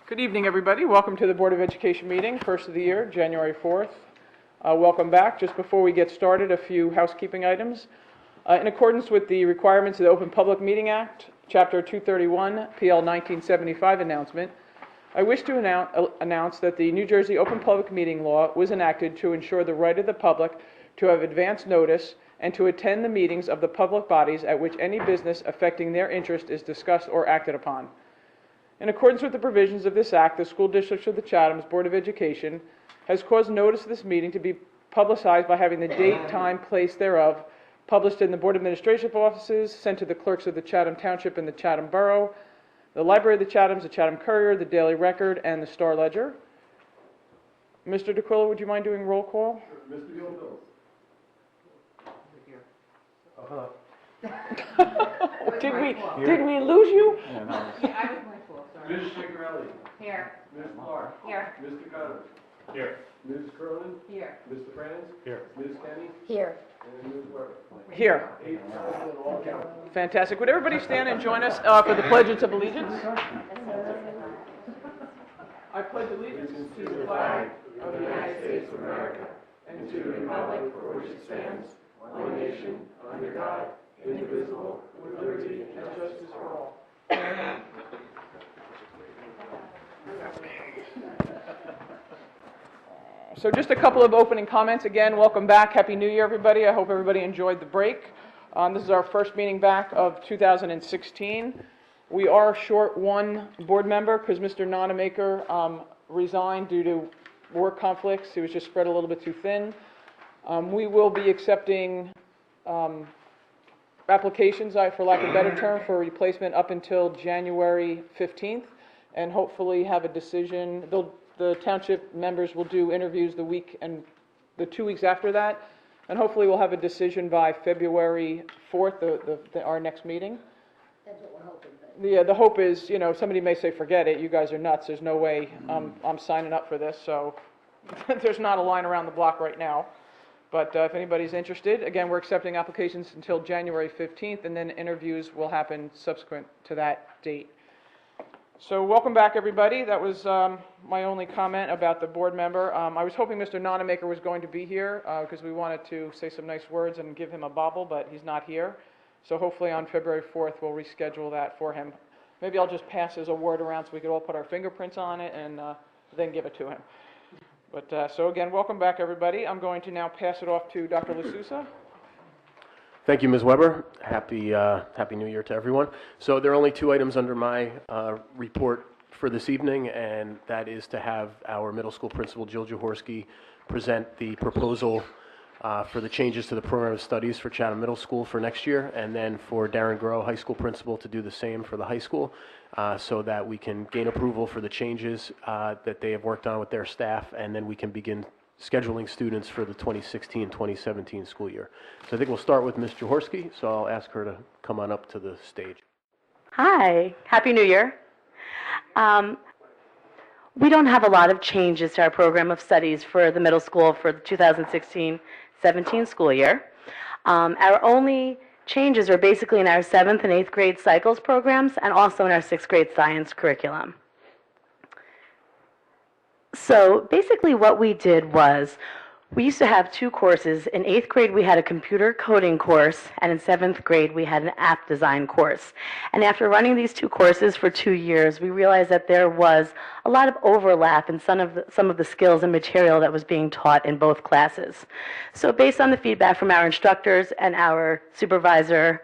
Good evening, everybody. Welcome to the Board of Education meeting, first of the year, January 4th. Welcome back. Just before we get started, a few housekeeping items. In accordance with the requirements of the Open Public Meeting Act, Chapter 231, PL 1975 announcement, I wish to announce that the New Jersey Open Public Meeting Law was enacted to ensure the right of the public to have advance notice and to attend the meetings of the public bodies at which any business affecting their interest is discussed or acted upon. In accordance with the provisions of this Act, the School District of the Chatham's Board of Education has caused notice of this meeting to be publicized by having the date, time, place thereof published in the Board Administration offices, sent to the clerks of the Chatham Township and the Chatham Borough, the Library of the Chathams, the Chatham Courier, the Daily Record, and the Star Ledger. Mr. DeQuilla, would you mind doing roll call? Mr. Gilville. Oh, hello. Did we lose you? Yeah, I was my fault, sorry. Ms. Chicarelli. Here. Ms. Clark. Here. Mr. Cutter. Here. Ms. Curlin. Here. Mr. Franz. Here. Ms. Kenny. Here. And Ms. Weber. Here. 8 present, all counted. Fantastic. Would everybody stand and join us for the Pledge of Allegiance? I pledge allegiance to the flag of the United States of America and to the republic for which it stands, one nation, under God, indivisible, with liberty and justice for all. So just a couple of opening comments. Again, welcome back. Happy New Year, everybody. I hope everybody enjoyed the break. This is our first meeting back of 2016. We are short one board member because Mr. Nonamaker resigned due to work conflicts. He was just spread a little bit too thin. We will be accepting applications, for lack of a better term, for replacement up until January 15th, and hopefully have a decision. The township members will do interviews the week and the 2 weeks after that, and hopefully we'll have a decision by February 4th, our next meeting. That's what we're hoping. The hope is, somebody may say, forget it, you guys are nuts, there's no way I'm signing up for this, so there's not a line around the block right now. But if anybody's interested, again, we're accepting applications until January 15th, and then interviews will happen subsequent to that date. So welcome back, everybody. That was my only comment about the board member. I was hoping Mr. Nonamaker was going to be here because we wanted to say some nice words and give him a bauble, but he's not here. So hopefully on February 4th, we'll reschedule that for him. Maybe I'll just pass his award around so we could all put our fingerprints on it and then give it to him. But so again, welcome back, everybody. I'm going to now pass it off to Dr. LaSousa. Thank you, Ms. Weber. Happy New Year to everyone. So there are only 2 items under my report for this evening, and that is to have our middle school principal, Jill Jaworski, present the proposal for the changes to the program of studies for Chatham Middle School for next year, and then for Darren Groh, high school principal, to do the same for the high school, so that we can gain approval for the changes that they have worked on with their staff, and then we can begin scheduling students for the 2016-2017 school year. So I think we'll start with Ms. Jaworski, so I'll ask her to come on up to the stage. Hi, Happy New Year. We don't have a lot of changes to our program of studies for the middle school for the 2016-17 school year. Our only changes are basically in our 7th and 8th grade cycles programs and also in our 6th grade science curriculum. So basically what we did was we used to have 2 courses. In 8th grade we had a computer coding course, and in 7th grade we had an app design course. And after running these 2 courses for 2 years, we realized that there was a lot of overlap in some of the skills and material that was being taught in both classes. So based on the feedback from our instructors and our supervisor,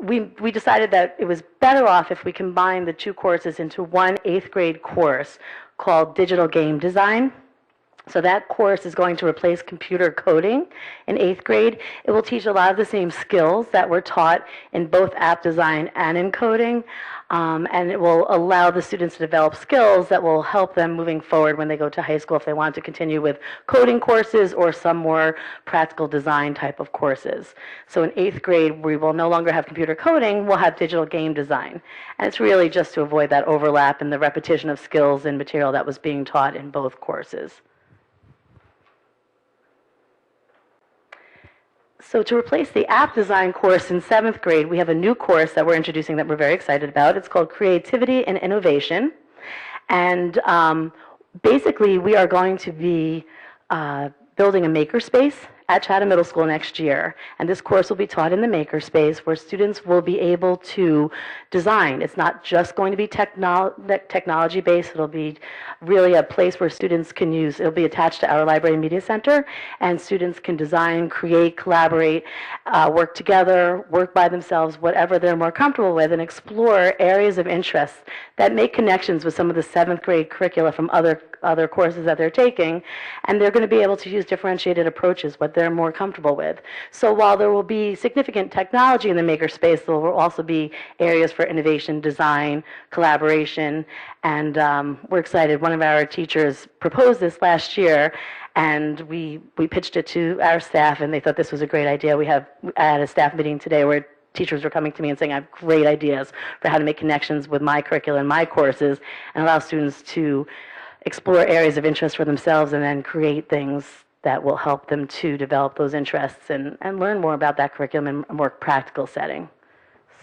we decided that it was better off if we combined the 2 courses into one 8th grade course called Digital Game Design. So that course is going to replace computer coding in 8th grade. It will teach a lot of the same skills that were taught in both app design and in coding, and it will allow the students to develop skills that will help them moving forward when they go to high school if they want to continue with coding courses or some more practical design type of courses. So in 8th grade, we will no longer have computer coding, we'll have digital game design. And it's really just to avoid that overlap and the repetition of skills and material that was being taught in both courses. So to replace the app design course in 7th grade, we have a new course that we're introducing that we're very excited about. It's called Creativity and Innovation. And basically, we are going to be building a makerspace at Chatham Middle School next year. And this course will be taught in the makerspace where students will be able to design. It's not just going to be technology-based. It'll be really a place where students can use, it'll be attached to our Library Media Center, and students can design, create, collaborate, work together, work by themselves, whatever they're more comfortable with, and explore areas of interest that make connections with some of the 7th grade curricula from other courses that they're taking, and they're going to be able to use differentiated approaches, what they're more comfortable with. So while there will be significant technology in the makerspace, there will also be areas for innovation, design, collaboration, and we're excited. One of our teachers proposed this last year, and we pitched it to our staff, and they thought this was a great idea. I had a staff meeting today where teachers were coming to me and saying, I have great ideas for how to make connections with my curriculum and my courses and allow students to explore areas of interest for themselves and then create things that will help them to develop those interests and learn more about that curriculum in a more practical setting.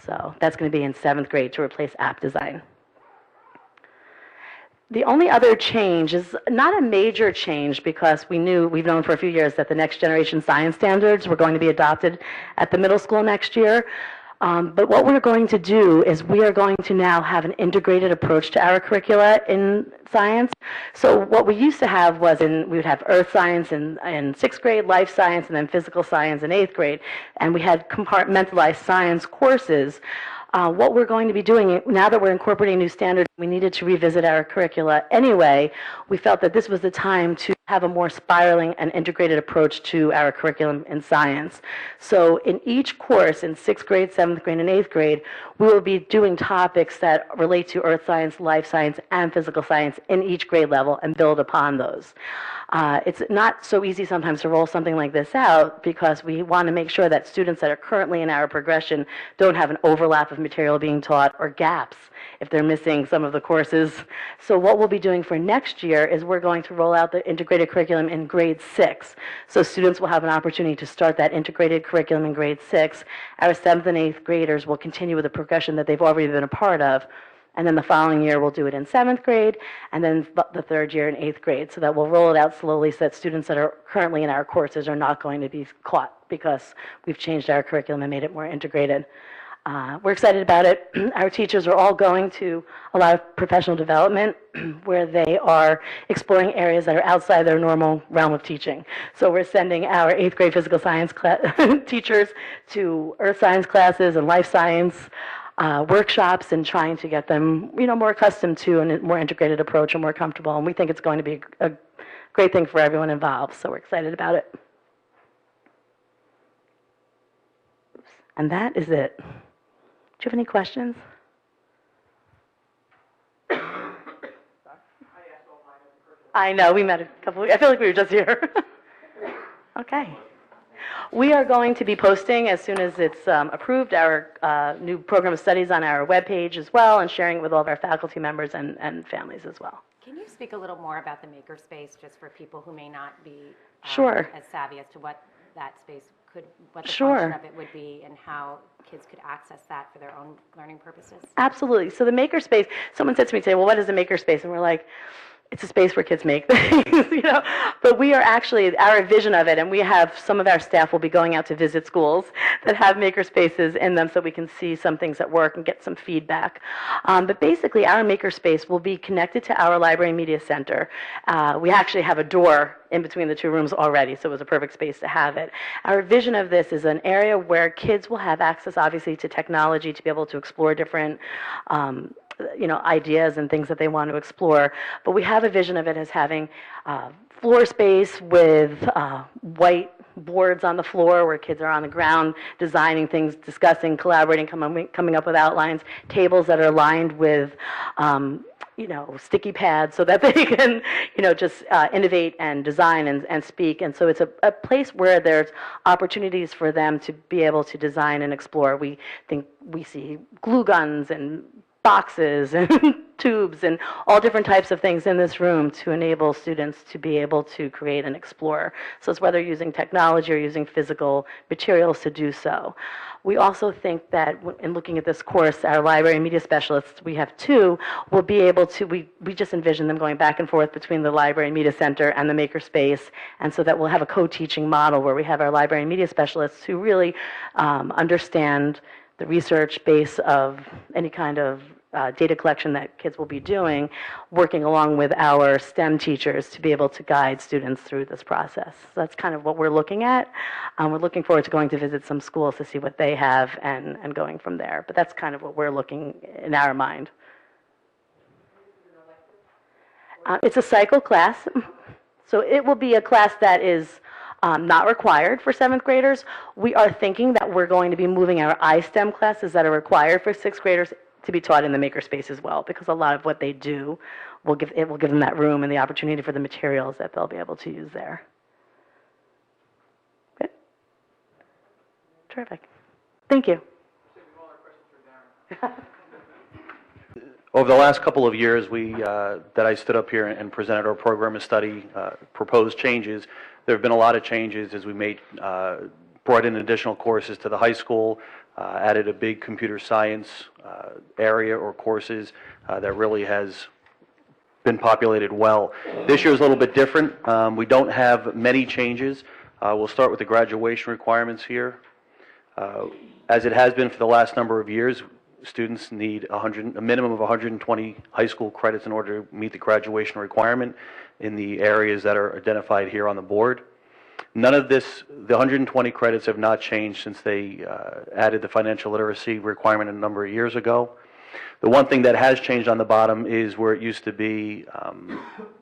So that's going to be in 7th grade to replace app design. The only other change is not a major change because we've known for a few years that the next generation science standards were going to be adopted at the middle school next year. But what we're going to do is we are going to now have an integrated approach to our curricula in science. So what we used to have was we would have earth science in 6th grade, life science, and then physical science in 8th grade. And we had compartmentalized science courses. What we're going to be doing, now that we're incorporating new standards, we needed to revisit our curricula anyway. We felt that this was the time to have a more spiraling and integrated approach to our curriculum in science. So in each course, in 6th grade, 7th grade, and 8th grade, we will be doing topics that relate to earth science, life science, and physical science in each grade level and build upon those. It's not so easy sometimes to roll something like this out because we want to make sure that students that are currently in our progression don't have an overlap of material being taught or gaps if they're missing some of the courses. So what we'll be doing for next year is we're going to roll out the integrated curriculum in grade 6. So students will have an opportunity to start that integrated curriculum in grade 6. Our 7th and 8th graders will continue with the progression that they've already been a part of. And then the following year, we'll do it in 7th grade, and then the 3rd year in 8th grade. So that we'll roll it out slowly so that students that are currently in our courses are not going to be caught because we've changed our curriculum and made it more integrated. We're excited about it. Our teachers are all going to a lot of professional development where they are exploring areas that are outside their normal realm of teaching. So we're sending our 8th grade physical science teachers to earth science classes and life science workshops and trying to get them, more accustomed to a more integrated approach and more comfortable. And we think it's going to be a great thing for everyone involved. So we're excited about it. And that is it. Do you have any questions? I know, we met a couple I feel like we were just here. Okay. We are going to be posting as soon as it's approved our new program of studies on our webpage as well and sharing it with all of our faculty members and families as well. Can you speak a little more about the makerspace just for people who may not be Sure. as savvy as to what that space what the Sure. function of it would be and how kids could access that for their own learning purposes? Absolutely. So the makerspace, someone said to me today, well, what is a makerspace? And we're like, it's a space where kids make things, But we are actually, our vision of it, and we have some of our staff will be going out to visit schools that have makerspaces in them so we can see some things that work and get some feedback. But basically, our makerspace will be connected to our Library Media Center. We actually have a door in between the two rooms already, so it was a perfect space to have it. Our vision of this is an area where kids will have access, obviously, to technology to be able to explore different ideas and things that they want to explore. But we have a vision of it as having floor space with white boards on the floor where kids are on the ground designing things, discussing, collaborating, coming up with outlines, tables that are lined with sticky pads so that they can, just innovate and design and speak. And so it's a place where there's opportunities for them to be able to design and explore. We think we see glue guns and boxes and tubes and all different types of things in this room to enable students to be able to create and explore. So it's whether using technology or using physical materials to do so. We also think that in looking at this course, our library and media specialists, we have two, will be able to, we just envision them going back and forth between the library and media center and the makerspace, and so that we'll have a co-teaching model where we have our library and media specialists who really understand the research base of any kind of data collection that kids will be doing, working along with our STEM teachers to be able to guide students through this process. So that's kind of what we're looking at. We're looking forward to going to visit some schools to see what they have and going from there. But that's kind of what we're looking in our mind. It's a cycle class. So it will be a class that is not required for 7th graders. We are thinking that we're going to be moving our iSTEM classes that are required for 6th graders to be taught in the makerspace as well, because a lot of what they do will give them that room and the opportunity for the materials that they'll be able to use there. Good. Terrific. Thank you. Over the last couple of years, that I stood up here and presented our program of study, proposed changes, there have been a lot of changes as we brought in additional courses to the high school, added a big computer science area or courses that really has been populated well. This year is a little bit different. We don't have many changes. We'll start with the graduation requirements here. As it has been for the last number of years, students need a minimum of 120 high school credits in order to meet the graduation requirement in the areas that are identified here on the board. None of this, the 120 credits have not changed since they added the financial literacy requirement a number of years ago. The one thing that has changed on the bottom is where it used to be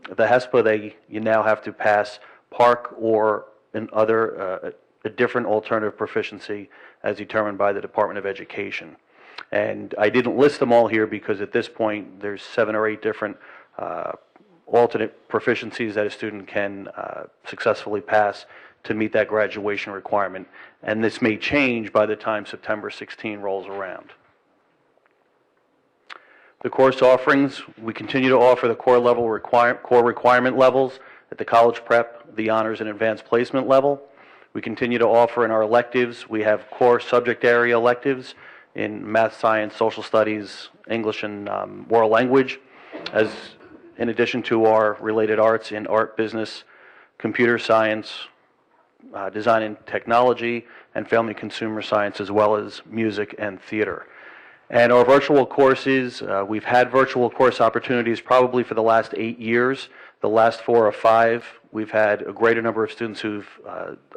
the HESPA, you now have to pass PARC or a different alternative proficiency as determined by the Department of Education. And I didn't list them all here because at this point there's 7 or 8 different alternate proficiencies that a student can successfully pass to meet that graduation requirement. And this may change by the time September 16 rolls around. The course offerings, we continue to offer the core requirement levels at the college prep, the honors and advanced placement level. We continue to offer in our electives, we have core subject area electives in math, science, social studies, English, and world language, as in addition to our related arts in art, business, computer science, design and technology, and family consumer science, as well as music and theater. And our virtual courses, we've had virtual course opportunities probably for the last 8 years. The last 4 or 5, we've had a greater number of students who've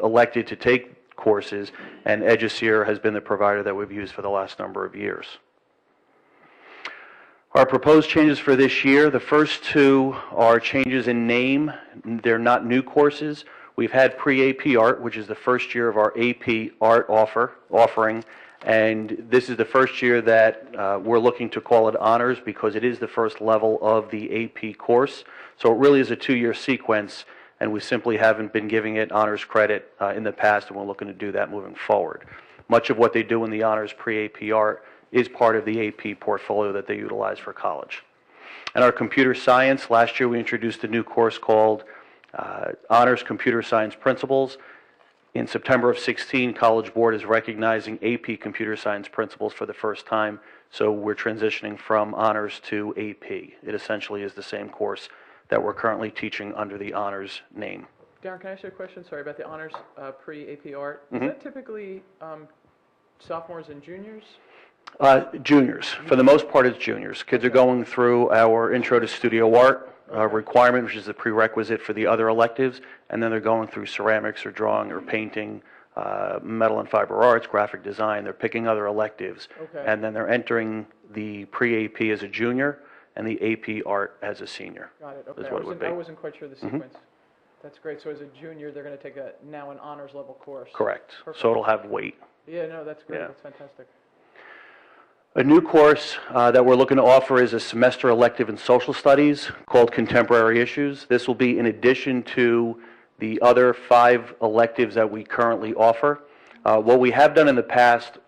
elected to take courses, and Eduseer has been the provider that we've used for the last number of years. Our proposed changes for this year, the first 2 are changes in name. They're not new courses. We've had pre-AP Art, which is the first year of our AP Art offering, and this is the first year that we're looking to call it honors because it is the first level of the AP course. So it really is a 2-year sequence, and we simply haven't been giving it honors credit in the past, and we're looking to do that moving forward. Much of what they do in the honors pre-AP Art is part of the AP portfolio that they utilize for college. And our computer science, last year we introduced a new course called Honors Computer Science Principles. In September of 16, College Board is recognizing AP Computer Science Principles for the first time, so we're transitioning from honors to AP. It essentially is the same course that we're currently teaching under the honors name. Darren, can I ask you a question? Sorry, about the honors pre-AP Art. Is that typically sophomores and juniors? Juniors. For the most part, it's juniors. Kids are going through our Intro to Studio Art requirement, which is the prerequisite for the other electives, and then they're going through ceramics or drawing or painting, metal and fiber arts, graphic design. They're picking other electives, and then they're entering the pre-AP as a junior and the AP Art as a senior. Got it. Okay. Is what it would be. I wasn't quite sure the sequence. That's great. So as a junior, they're going to take now an honors level course. Correct. Perfect. So it'll have weight. Yeah, no, that's great. Yeah. That's fantastic. A new course that we're looking to offer is a semester elective in social studies called Contemporary Issues. This will be in addition to the other 5 electives that we currently offer. What we have done in the past,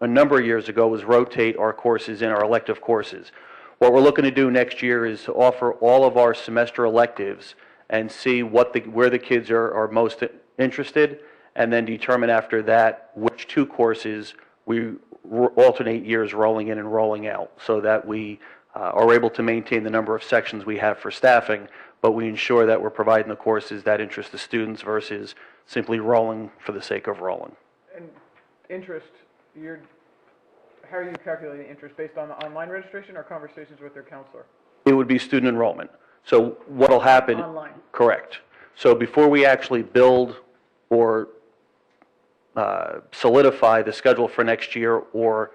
a number of years ago, was rotate our courses in our elective courses. What we're looking to do next year is to offer all of our semester electives and see where the kids are most interested, and then determine after that which two courses we alternate years rolling in and rolling out, so that we are able to maintain the number of sections we have for staffing, but we ensure that we're providing the courses that interest the students versus simply rolling for the sake of rolling. And interest, how are you calculating interest, based on the online registration or conversations with their counselor? It would be student enrollment. So what'll happen? Online. Correct. So before we actually build or solidify the schedule for next year, or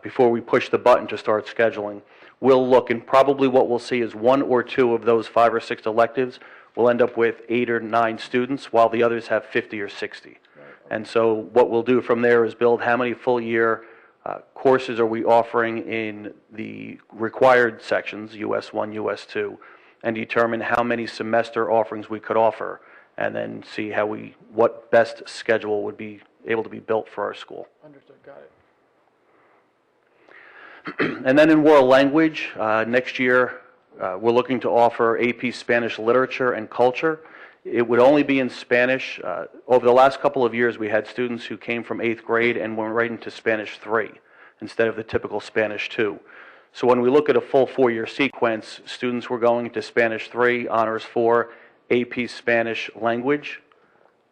before we push the button to start scheduling, we'll look, and probably what we'll see is 1 or 2 of those 5 or 6 electives will end up with 8 or 9 students, while the others have 50 or 60. And so what we'll do from there is build how many full year courses are we offering in the required sections, US 1, US 2, and determine how many semester offerings we could offer, and then see what best schedule would be able to be built for our school. Understood, got it. And then in world language, next year, we're looking to offer AP Spanish Literature and Culture. It would only be in Spanish. Over the last couple of years, we had students who came from 8th grade and went right into Spanish 3 instead of the typical Spanish 2. So when we look at a full 4-year sequence, students were going into Spanish 3, Honors 4, AP Spanish Language,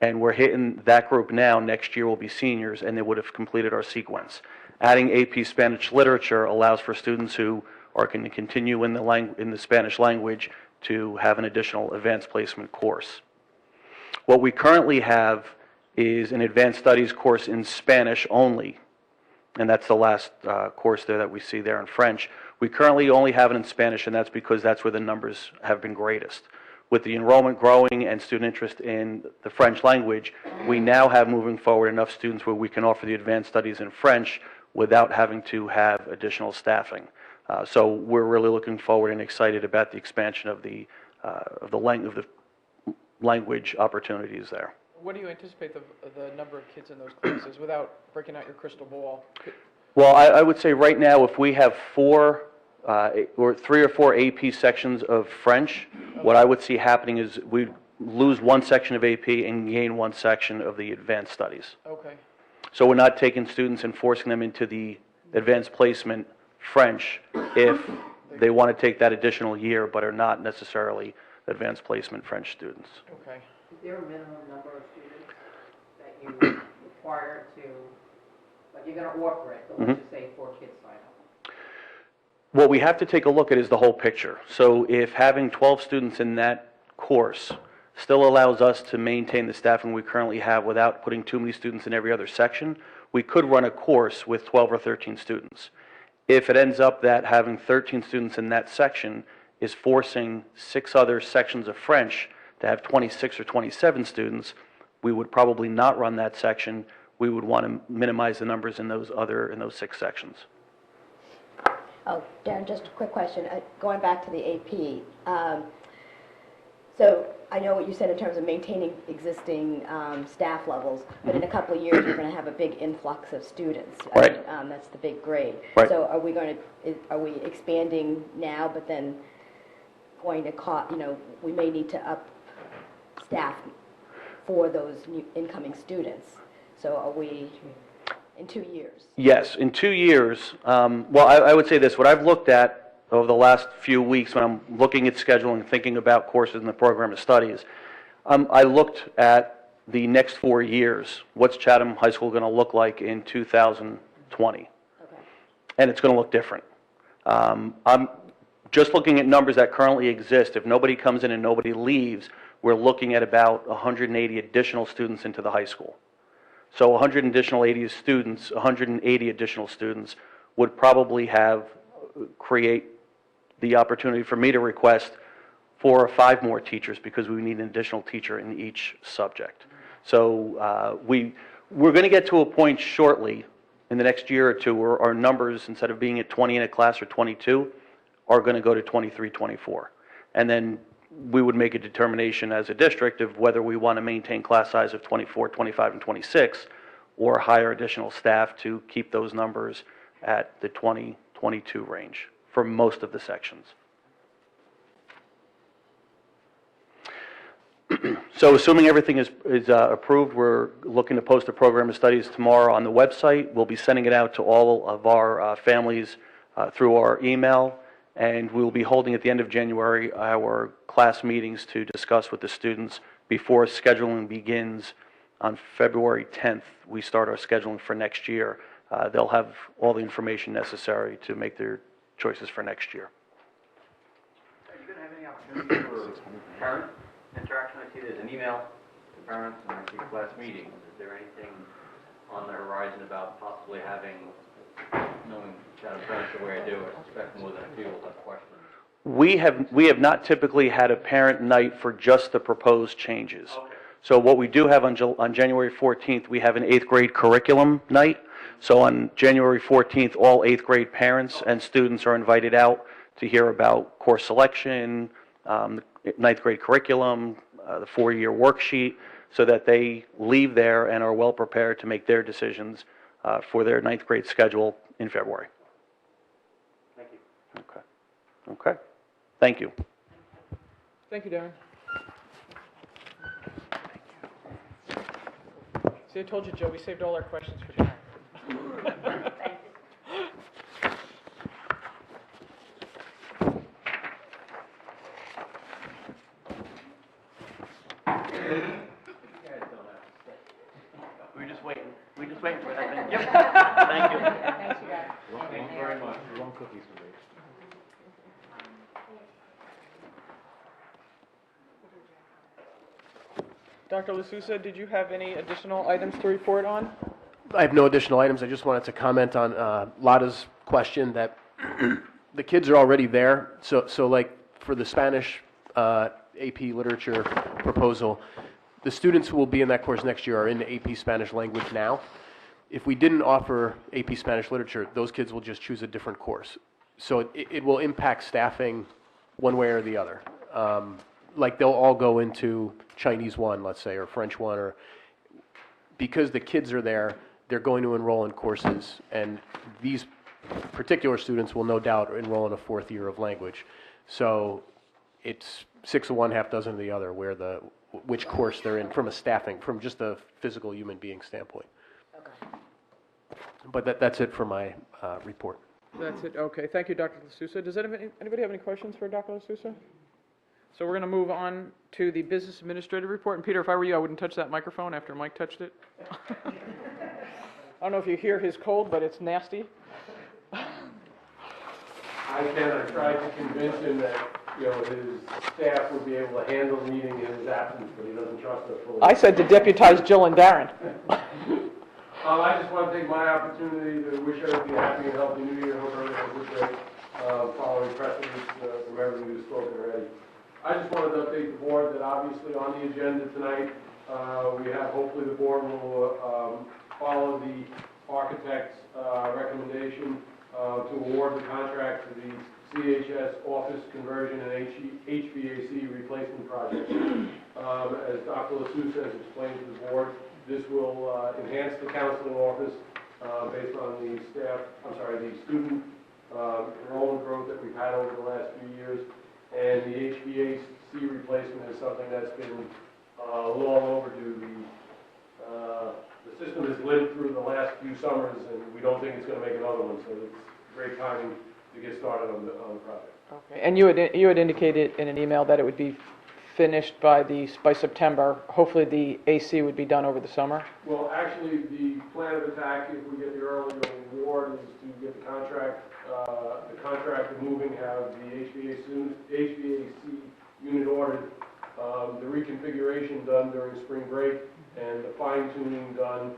and we're hitting that group now. Next year will be seniors, and they would have completed our sequence. Adding AP Spanish Literature allows for students who are going to continue in the Spanish language to have an additional advanced placement course. What we currently have is an advanced studies course in Spanish only, and that's the last course there that we see there in French. We currently only have it in Spanish, and that's because that's where the numbers have been greatest. With the enrollment growing and student interest in the French language, we now have, moving forward, enough students where we can offer the advanced studies in French without having to have additional staffing. So we're really looking forward and excited about the expansion of the language opportunities there. What do you anticipate the number of kids in those classes, without breaking out your crystal ball? Well, I would say right now, if we have 4 or 3 or 4 AP sections of French, what I would see happening is we lose 1 section of AP and gain 1 section of the advanced studies. Okay, So we're not taking students and forcing them into the advanced placement French if they want to take that additional year but are not necessarily advanced placement French students. okay. Is there a minimum number of students that you require to, like, you're gonna offer it, but let's just say 4 kids sign up? What we have to take a look at is the whole picture. So if having 12 students in that course still allows us to maintain the staffing we currently have without putting too many students in every other section, we could run a course with 12 or 13 students. If it ends up that having 13 students in that section is forcing 6 other sections of French to have 26 or 27 students, we would probably not run that section. We would want to minimize the numbers in those 6 sections. Oh, Darren, just a quick question. Going back to the AP, so I know what you said in terms of maintaining existing staff levels, but in a couple of years, you're going to have a big influx of students. Right. That's the big grade. Right. So are we expanding now, but then going to we may need to up staff for those new incoming students. So are we in 2 years? Yes, in 2 years, well, I would say this, what I've looked at over the last few weeks when I'm looking at scheduling, thinking about courses in the program of studies, I looked at the next 4 years. What's Chatham High School going to look like in 2020? Okay. And it's going to look different. I'm just looking at numbers that currently exist. If nobody comes in and nobody leaves, we're looking at about 180 additional students into the high school. So 180 additional students would probably create the opportunity for me to request 4 or 5 more teachers, because we need an additional teacher in each subject. So we're going to get to a point shortly in the next year or two where our numbers, instead of being at 20 in a class or 22, are going to go to 23, 24. And then we would make a determination as a district of whether we want to maintain class size of 24, 25, and 26, or hire additional staff to keep those numbers at the 20, 22 range for most of the sections. So assuming everything is approved, we're looking to post a program of studies tomorrow on the website. We'll be sending it out to all of our families through our email, and we'll be holding at the end of January our class meetings to discuss with the students before scheduling begins on February 10th. We start our scheduling for next year. They'll have all the information necessary to make their choices for next year. Are you going to have any opportunity for parent interaction? I see there's an email to parents and I see class meetings. Is there anything on the horizon about possibly having, knowing that that's the way I do it, I expect more than a few will have questions? We have not typically had a parent night for just the proposed changes. Okay. So what we do have on January 14th, we have an 8th grade curriculum night. So on January 14th, all 8th grade parents and students are invited out to hear about course selection, 9th grade curriculum, the 4-year worksheet, so that they leave there and are well prepared to make their decisions for their 9th grade schedule in February. Thank you. Okay. Okay. Thank you. Thank you, Darren. See, I told you, Joe, we saved all our questions for Darren. We're just waiting for that. Yep. Thank you. Thanks, you guys. Thank you very much. Wrong cookies for me. Dr. LaSousa, did you have any additional items to report on? I have no additional items. I just wanted to comment on Lada's question that the kids are already there. So like for the Spanish AP literature proposal, the students who will be in that course next year are in the AP Spanish language now. If we didn't offer AP Spanish literature, those kids will just choose a different course. So it will impact staffing one way or the other. Like they'll all go into Chinese 1, let's say, or French 1, or because the kids are there, they're going to enroll in courses, and these particular students will no doubt enroll in a 4th year of language. So it's 6 of one, half dozen of the other, which course they're in from a staffing, from just a physical human being standpoint. Okay. But that's it for my report. That's it, okay. Thank you, Dr. LaSousa. Does anybody have any questions for Dr. LaSousa? So we're going to move on to the business administrative report. And Peter, if I were you, I wouldn't touch that microphone after Mike touched it. I don't know if you hear his cold, but it's nasty. I tried to convince him that, his staff would be able to handle the meeting in his absence, but he doesn't trust us fully. I said to deputize Jill and Darren. I just want to take my opportunity to wish everybody a happy and healthy New Year. Hope everyone has a good break, following precedents from everything we've spoken already. I just wanted to update the board that obviously on the agenda tonight, we have, hopefully the board will follow the architect's recommendation to award the contract for the CHS office conversion and HVAC replacement project. As Dr. LaSousa has explained to the board, this will enhance the counseling office based on the student enrollment growth that we've had over the last few years. And the HVAC replacement is something that's been long overdue. The system has lived through the last few summers, and we don't think it's going to make another one. So it's great timing to get started on the project. Okay. And you had indicated in an email that it would be finished by September. Hopefully the AC would be done over the summer. Well, actually, the plan of attack, if we get the early award, is to get the contractor moving, have the HVAC unit ordered, the reconfiguration done during spring break, and the fine tuning done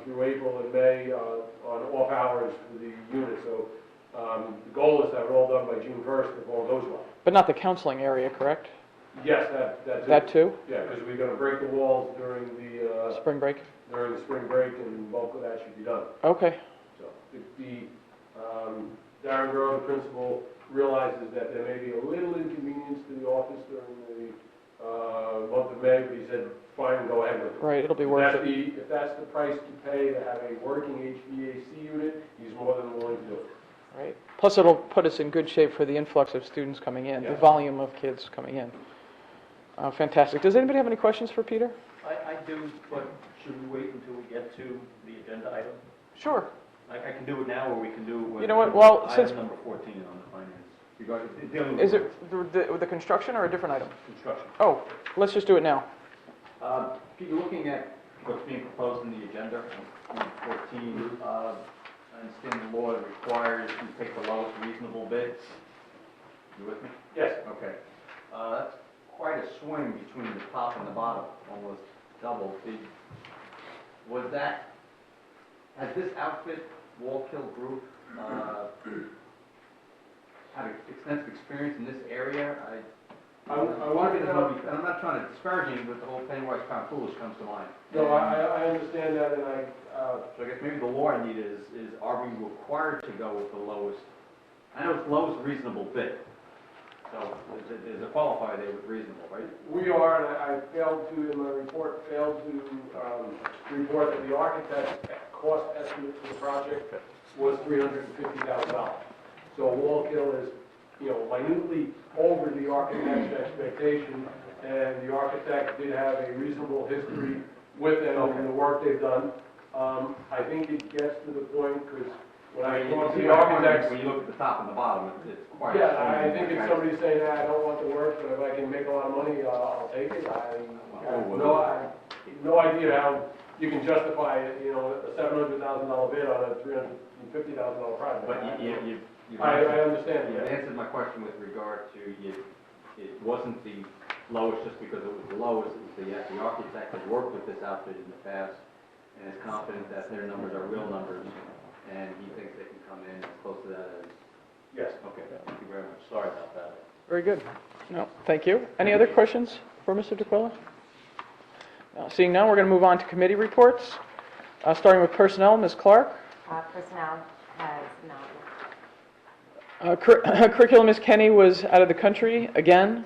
through April and May on off hours for the unit. So the goal is to have it all done by June 1st if all goes well. But not the counseling area, correct? Yes, that's it. That too? Yeah, because we're going to break the walls during the Spring break? spring break, and bulk of that should be done. Okay. So Darren Grove, the principal, realizes that there may be a little inconvenience to the office during the month of May, but he said, fine, go ahead with it. Right, it'll be worth it. If that's the price to pay to have a working HVAC unit, he's more than willing to do it. right? Plus, it'll put us in good shape for the influx of students coming in, the volume of kids coming in. Fantastic. Does anybody have any questions for Peter? I do, but should we wait until we get to the agenda item? Sure. I can do it now, or we can do it with. You know what, well, since, Item number 14 on the finance. Regarding, dealing with. is it the construction or a different item? Construction. Oh, let's just do it now. Peter, looking at what's being proposed in the agenda, on 14, I understand the law requires you take the lowest reasonable bid. You with me? Yes. Okay. That's quite a swing between the top and the bottom, almost double. Has this outfit, Wallkill Group, had extensive experience in this area? I wanted to know. And I'm not trying to disparage you, but the whole penny wise pound foolish comes to mind. No, I understand that, and So I guess maybe the law I need is are we required to go with the lowest? I know it's the lowest reasonable bid. So there's a qualifier there with reasonable, right? we are, and I failed to, in my report, report that the architect's cost estimate for the project was $350,000. So Wallkill is, minutely over the architect's expectation, and the architect did have a reasonable history with them and the work they've done. I think it gets to the point, because when I talk to the architects, When you look at the top and the bottom, it's quite. yeah, I think if somebody's saying, I don't want the work, but if I can make a lot of money, I'll take it. I have no idea how you can justify, a $700,000 bid on a $350,000 project. But you've I understand. You answered my question with regard to it wasn't the lowest just because it was the lowest. It was the architect has worked with this outfit in the past and is confident that their numbers are real numbers, and he thinks they can come in as close to that as. Yes. Okay, thank you very much. Sorry about that. Very good. No, thank you. Any other questions for Mr. DeQuilla? Seeing none, we're going to move on to committee reports, starting with personnel. Ms. Clark. Personnel has not. Curriculum, Ms. Kenny was out of the country again.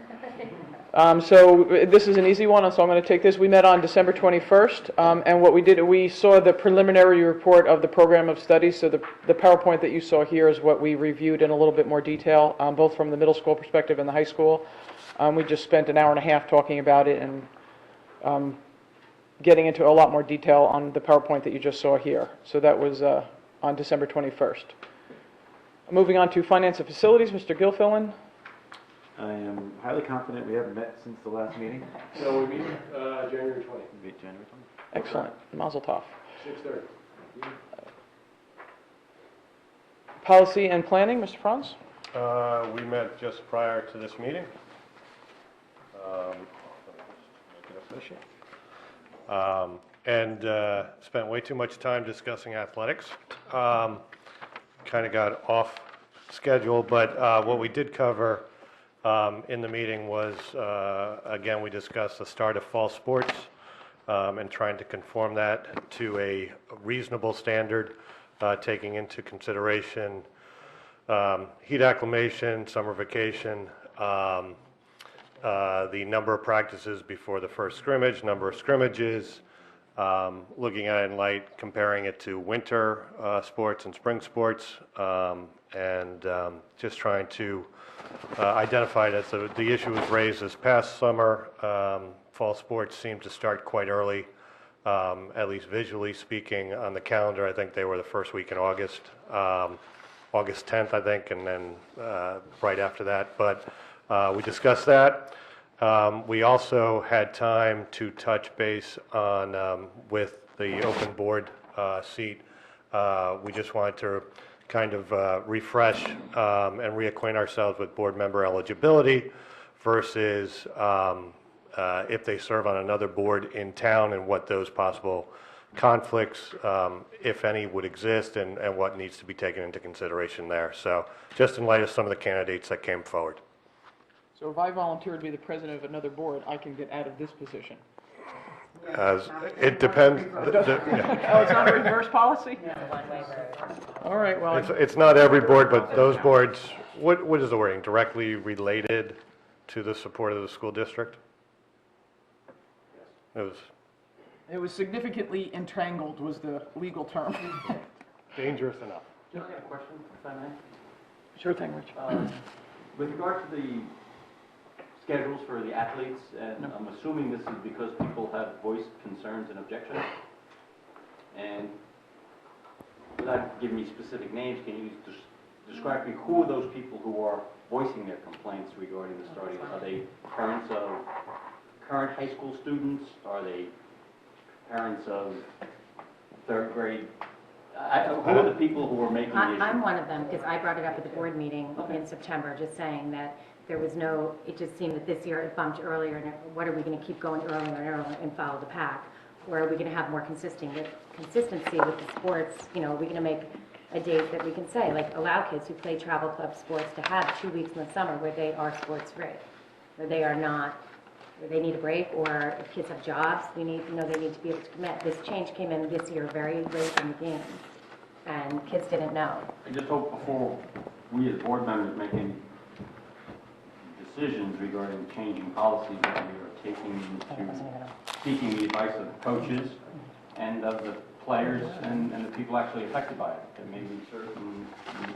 So this is an easy one, so I'm going to take this. We met on December 21st, and what we did, we saw the preliminary report of the program of studies. So the PowerPoint that you saw here is what we reviewed in a little bit more detail, both from the middle school perspective and the high school. We just spent an hour and a half talking about it and getting into a lot more detail on the PowerPoint that you just saw here. So that was on December 21st. Moving on to finance and facilities, Mr. Gilfillan. I am highly confident we haven't met since the last meeting. So we meet January 20th, Meet January 20th. Excellent. Mazel tov. 6:30. Policy and planning, Mr. Franz. We met just prior to this meeting. Let me just make it official. And spent way too much time discussing athletics. Kind of got off schedule, but what we did cover in the meeting was, again, we discussed the start of fall sports and trying to conform that to a reasonable standard, taking into consideration heat acclimation, summer vacation, the number of practices before the first scrimmage, number of scrimmages, looking at it in light, comparing it to winter sports and spring sports, and just trying to identify it as the issue was raised this past summer. Fall sports seemed to start quite early, at least visually speaking on the calendar. I think they were the first week in August, August 10th, I think, and then right after that. But we discussed that. We also had time to touch base on, with the open board seat. We just wanted to kind of refresh and reacquaint ourselves with board member eligibility versus if they serve on another board in town and what those possible conflicts, if any, would exist and what needs to be taken into consideration there. So just in light of some of the candidates that came forward. So if I volunteer to be the president of another board, I can get out of this position. As it depends. Oh, it's not a reverse policy? All right, well, It's not every board, but those boards, what is the wording? Directly related to the support of the school district? it was significantly entrangled was the legal term. Dangerous enough. I have a question, if I may. Sure thing, Rich. With regard to the schedules for the athletes, and I'm assuming this is because people have voiced concerns and objections, and without giving me specific names, can you describe to me who are those people who are voicing their complaints regarding the starting? Are they parents of current high school students? Are they parents of third grade? Who are the people who are making the issue? I'm one of them, because I brought it up at the board meeting in September, just saying that there was no, it just seemed that this year it bumped earlier, and what are we going to keep going earlier and earlier and follow the pack? Or are we going to have more consistency with the sports? You know, are we going to make a date that we can say, like, allow kids who play travel club sports to have 2 weeks in the summer where they are sports free, where they are not, where they need a break, or if kids have jobs, they need to be able to commit. This change came in this year very late in the game, and kids didn't know. I just hope before we as board members make any decisions regarding changing policies that we are taking into seeking the advice of the coaches and of the players and the people actually affected by it. There may be certain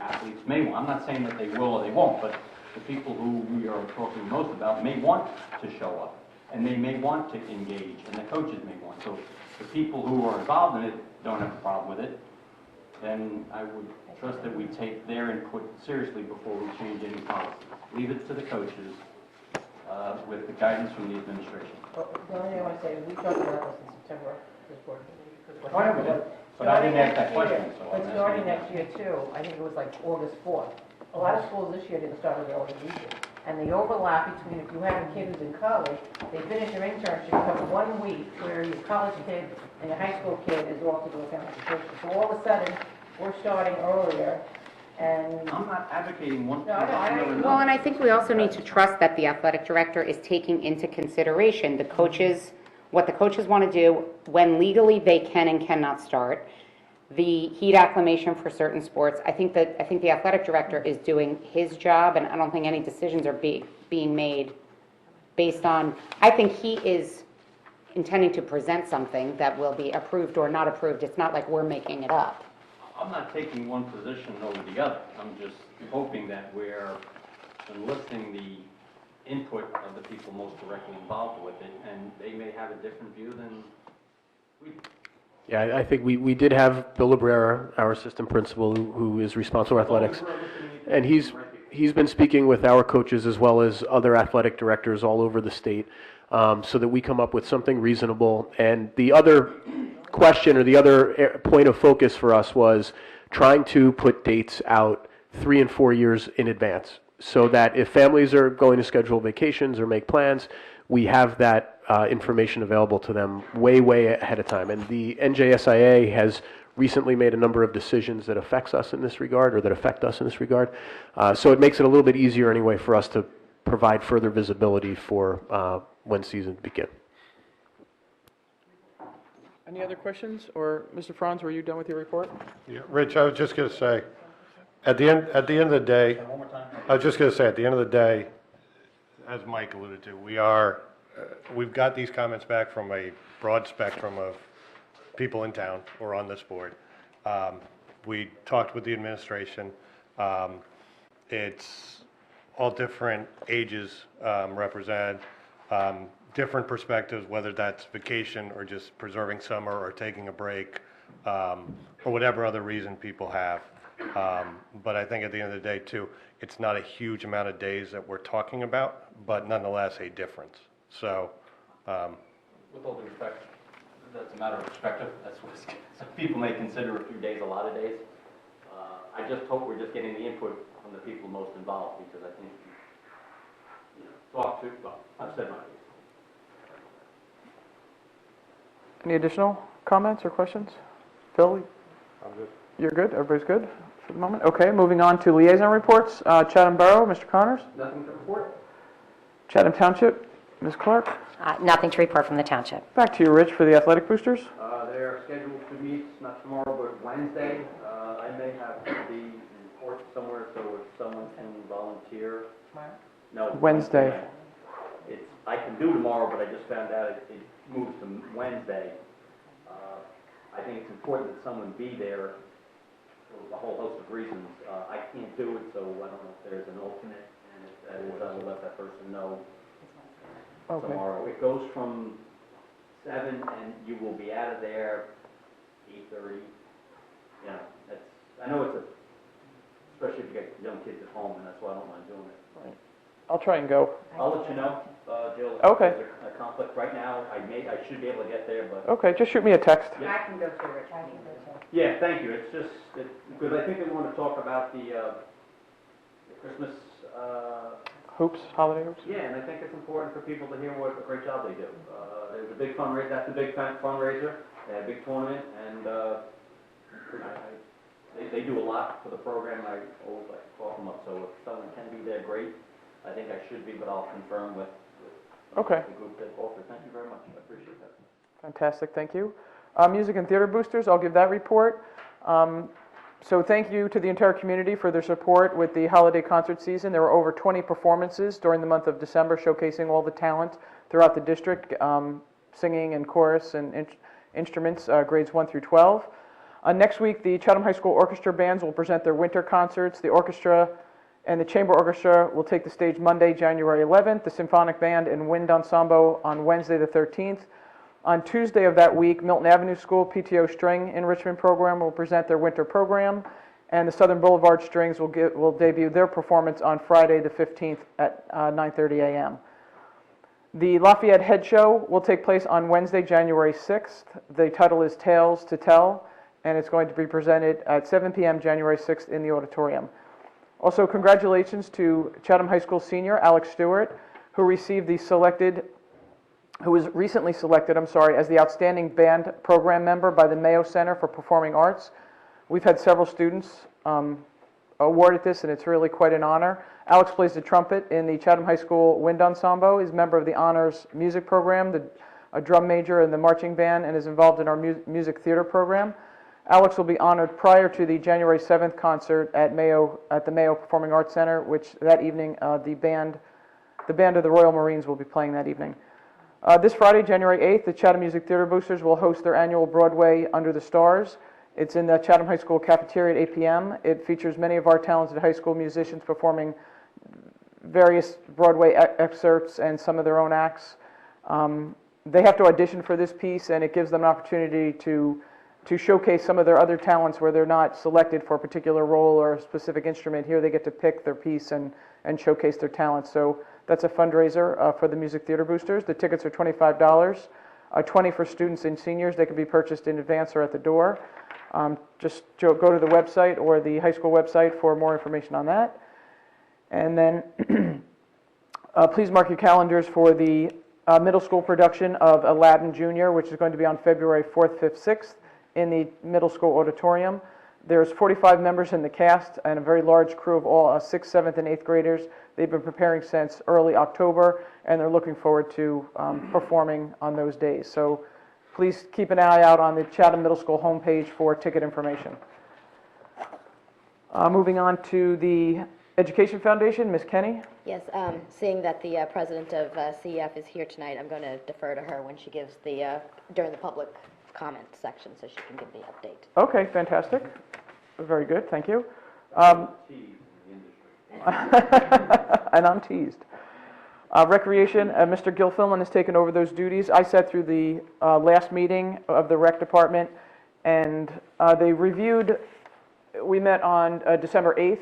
athletes may want, I'm not saying that they will or they won't, but the people who we are talking most about may want to show up, and they may want to engage, and the coaches may want. So the people who are involved in it don't have a problem with it, then I would trust that we take their input seriously before we change any policy. Leave it to the coaches with the guidance from the administration. The only thing I want to say is we talked about this in September, this board meeting. Whatever, but I didn't ask that question, so I'm But starting asking you. next year too, I think it was like August 4th. A lot of schools this year didn't start with early leisure. And the overlap between, if you have a kid who's in college, they finish their internship, you have 1 week where your college kid and your high school kid is off to do a family vacation. So all of a sudden, we're starting earlier, and... I'm not advocating one. No, I know. Well, and I think we also need to trust that the athletic director is taking into consideration the coaches, what the coaches want to do, when legally they can and cannot start, the heat acclimation for certain sports. I think the athletic director is doing his job, and I don't think any decisions are being made based on, I think he is intending to present something that will be approved or not approved. It's not like we're making it up. I'm not taking one position over the other. I'm just hoping that we're enlisting the input of the people most directly involved with it, and they may have a different view than we do. Yeah, I think we did have Bill Librera, our assistant principal, who is responsible for athletics, and he's been speaking with our coaches as well as other athletic directors all over the state, so that we come up with something reasonable. And the other question or the other point of focus for us was trying to put dates out 3 and 4 years in advance, so that if families are going to schedule vacations or make plans, we have that information available to them way ahead of time. And the NJSIA has recently made a number of decisions that affect us in this regard. So it makes it a little bit easier anyway for us to provide further visibility for when seasons begin. Any other questions? Or, Mr. Franz, were you done with your report? Yeah, Rich, I was just going to say, at the end of the day, as Mike alluded to, we've got these comments back from a broad spectrum of people in town or on this board. We talked with the administration. It's all different ages represented, different perspectives, whether that's vacation or just preserving summer or taking a break, or whatever other reason people have. But I think at the end of the day, too, it's not a huge amount of days that we're talking about, but nonetheless a difference. So, With all due respect, that's a matter of perspective. That's what some people may consider a few days a lot of days. I just hope we're just getting the input from the people most involved, because I think, I've said my piece. Any additional comments or questions? Phil? I'm good. You're good? Everybody's good for the moment? Okay, moving on to liaison reports. Chatham Borough, Mr. Connors. Nothing to report? Chatham Township, Ms. Clark. Nothing to report from the township. Back to you, Rich, for the athletic boosters. They are scheduled to meet, not tomorrow, but Wednesday. I may have to be in court somewhere, so if someone can volunteer. Tomorrow? No. Wednesday. I can do tomorrow, but I just found out it moves to Wednesday. I think it's important that someone be there for a whole host of reasons. I can't do it, so I don't know if there's an alternate, and if that is, I will let that person know Okay. tomorrow. It goes from 7, and you will be out of there 8:30. You know, that's, I know it's especially if you get young kids at home, and that's why I don't mind doing it. I'll try and go. I'll let you know, Jill, if Okay. there's a conflict. Right now, I should be able to get there, but. Okay, just shoot me a text. Yeah. I can go too, Rich. Yeah, thank you. It's just, because I think they want to talk about the Christmas, Hoops, holiday hoops? yeah, and I think it's important for people to hear what a great job they do. There's a big fundraiser, that's a big fundraiser, they had a big tournament, and they do a lot for the program. I always like to talk them up, so if someone can be there, great. I think I should be, but I'll confirm with Okay. the group that offered. Thank you very much. I appreciate that. Fantastic, thank you. Music and theater boosters, I'll give that report. So thank you to the entire community for their support with the holiday concert season. There were over 20 performances during the month of December showcasing all the talent throughout the district, singing and chorus and instruments, grades 1 through 12. Next week, the Chatham High School Orchestra bands will present their winter concerts. The orchestra and the chamber orchestra will take the stage Monday, January 11th, the symphonic band and wind ensemble on Wednesday the 13th. On Tuesday of that week, Milton Avenue School PTO String Enrichment Program will present their winter program, and the Southern Boulevard Strings will debut their performance on Friday the 15th at 9:30 a.m. The Lafayette Head Show will take place on Wednesday, January 6th. The title is Tales to Tell, and it's going to be presented at 7 p.m. January 6th in the auditorium. Also, congratulations to Chatham High School senior Alex Stewart, who was recently selected, as the Outstanding Band Program Member by the Mayo Center for Performing Arts. We've had several students awarded this, and it's really quite an honor. Alex plays the trumpet in the Chatham High School Wind Ensemble, is a member of the Honors Music Program, a drum major in the marching band, and is involved in our music theater program. Alex will be honored prior to the January 7th concert at the Mayo Performing Arts Center, which that evening the band of the Royal Marines will be playing that evening. This Friday, January 8th, the Chatham Music Theater Boosters will host their annual Broadway Under the Stars. It's in the Chatham High School cafeteria at 8 p.m. It features many of our talented high school musicians performing various Broadway excerpts and some of their own acts. They have to audition for this piece, and it gives them an opportunity to showcase some of their other talents where they're not selected for a particular role or a specific instrument. Here they get to pick their piece and showcase their talents. So that's a fundraiser for the Music Theater Boosters. The tickets are $25, $20 for students and seniors. They can be purchased in advance or at the door. Just go to the website or the high school website for more information on that. And then please mark your calendars for the middle school production of Aladdin Jr., which is going to be on February 4th, 5th, 6th in the middle school auditorium. There's 45 members in the cast and a very large crew of all 6th, 7th, and 8th graders. They've been preparing since early October, and they're looking forward to performing on those days. So please keep an eye out on the Chatham Middle School homepage for ticket information. Moving on to the Education Foundation, Ms. Kenny. Yes, seeing that the president of CEF is here tonight, I'm going to defer to her when she gives during the public comment section, so she can give the update. Okay, fantastic. Very good, thank you. And I'm teased. Recreation, Mr. Gilfillan has taken over those duties. I sat through the last meeting of the rec department, and they reviewed, we met on December 8th,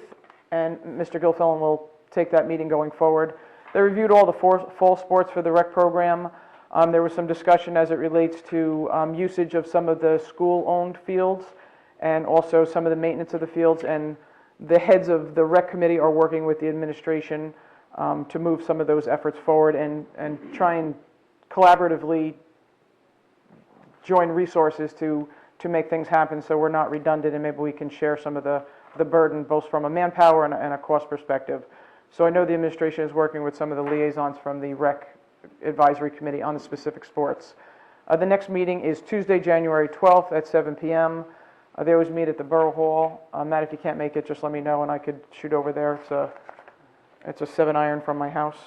and Mr. Gilfillan will take that meeting going forward. They reviewed all the fall sports for the rec program. There was some discussion as it relates to usage of some of the school-owned fields and also some of the maintenance of the fields, and the heads of the rec committee are working with the administration to move some of those efforts forward and try and collaboratively join resources to make things happen so we're not redundant, and maybe we can share some of the burden both from a manpower and a cost perspective. So I know the administration is working with some of the liaisons from the rec advisory committee on the specific sports. The next meeting is Tuesday, January 12th at 7 p.m. They always meet at the Borough Hall. Matt, if you can't make it, just let me know and I could shoot over there. It's a 7-iron from my house.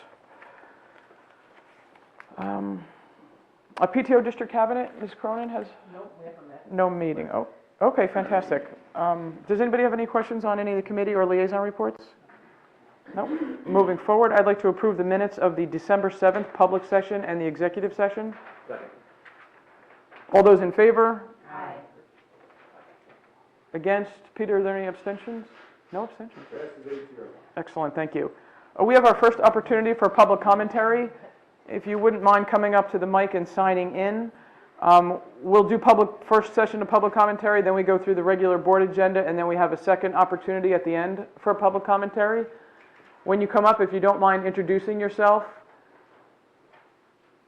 A PTO district cabinet, Ms. Cronin has Nope, we haven't met. no meeting. Oh, Okay, fantastic. Does anybody have any questions on any of the committee or liaison reports? No? Moving forward, I'd like to approve the minutes of the December 7th public session and the executive session. All those in favor? Aye. Against? Peter, are there any abstentions? No abstentions? Excellent, thank you. We have our first opportunity for public commentary. If you wouldn't mind coming up to the mic and signing in. We'll do first session of public commentary, then we go through the regular board agenda, and then we have a second opportunity at the end for public commentary. When you come up, if you don't mind introducing yourself,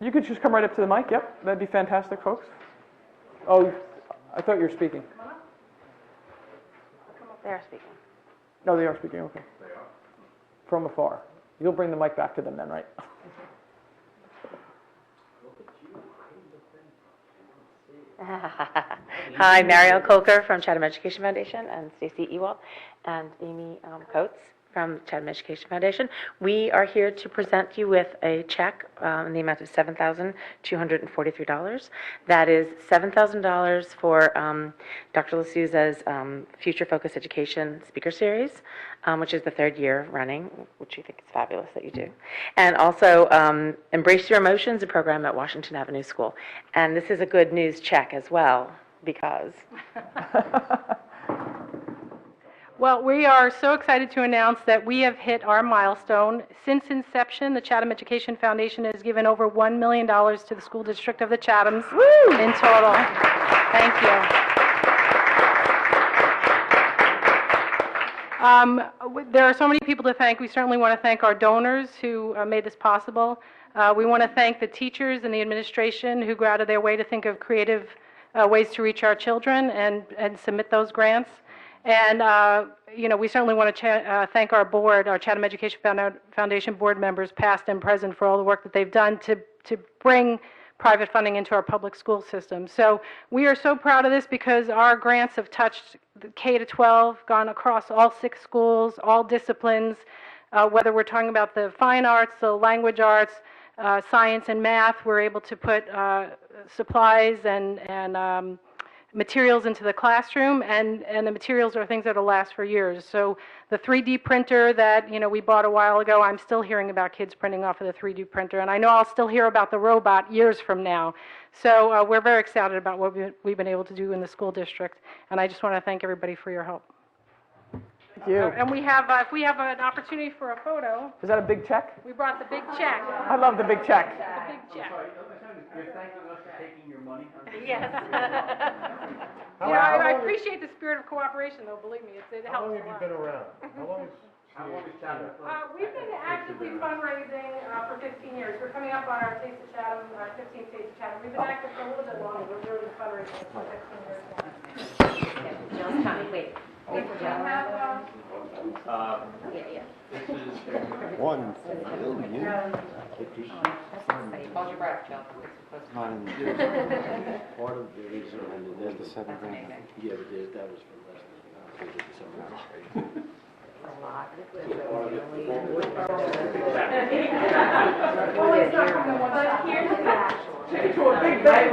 you could just come right up to the mic. Yep, that'd be fantastic, folks. Oh, I thought you were speaking. They're speaking. No, they are speaking, okay. They are? From afar. You'll bring the mic back to them then, right? Hi, Marielle Kolker from Chatham Education Foundation, and Stacy Ewald, and Amy Coates from Chatham Education Foundation. We are here to present you with a check in the amount of $7,243. That is $7,000 for Dr. LaSouza's Future Focus Education Speaker Series, which is the third year running, which we think is fabulous that you do. And also Embrace Your Emotions, a program at Washington Avenue School. And this is a good news check as well, because... Well, we are so excited to announce that we have hit our milestone. Since inception, the Chatham Education Foundation has given over $1 million to the school district of the Chathams in total. Thank you. There are so many people to thank. We certainly want to thank our donors who made this possible. We want to thank the teachers and the administration who go out of their way to think of creative ways to reach our children and submit those grants. And, we certainly want to thank our board, our Chatham Education Foundation board members, past and present, for all the work that they've done to bring private funding into our public school system. So we are so proud of this because our grants have touched K to 12, gone across all 6 schools, all disciplines, whether we're talking about the fine arts, the language arts, science and math. We're able to put supplies and materials into the classroom, and the materials are things that'll last for years. So the 3D printer that we bought a while ago, I'm still hearing about kids printing off of the 3D printer, and I know I'll still hear about the robot years from now. So we're very excited about what we've been able to do in the school district, and I just want to thank everybody for your help. Thank you. And we have, if we have an opportunity for a photo, Is that a big check? we brought the big check. I love the big check. The big check. You're thanking us for taking your money? Yes. I appreciate the spirit of cooperation, though, believe me, it How helps long a have you lot. been around? How long is We've been actively fundraising for 15 years. We're coming up on our Taste of Chatham, our 15th Taste of Chatham. We've been active for a little bit longer, but we're really fundraising for 15 years now. Jill's coming, wait. Wait for Jill. Yeah. This is, 1 million. Hold your breath, Jill. Not in the part of the reason I did the 7 grand. Yeah, but that was for less than the 7 Take it to a big bang.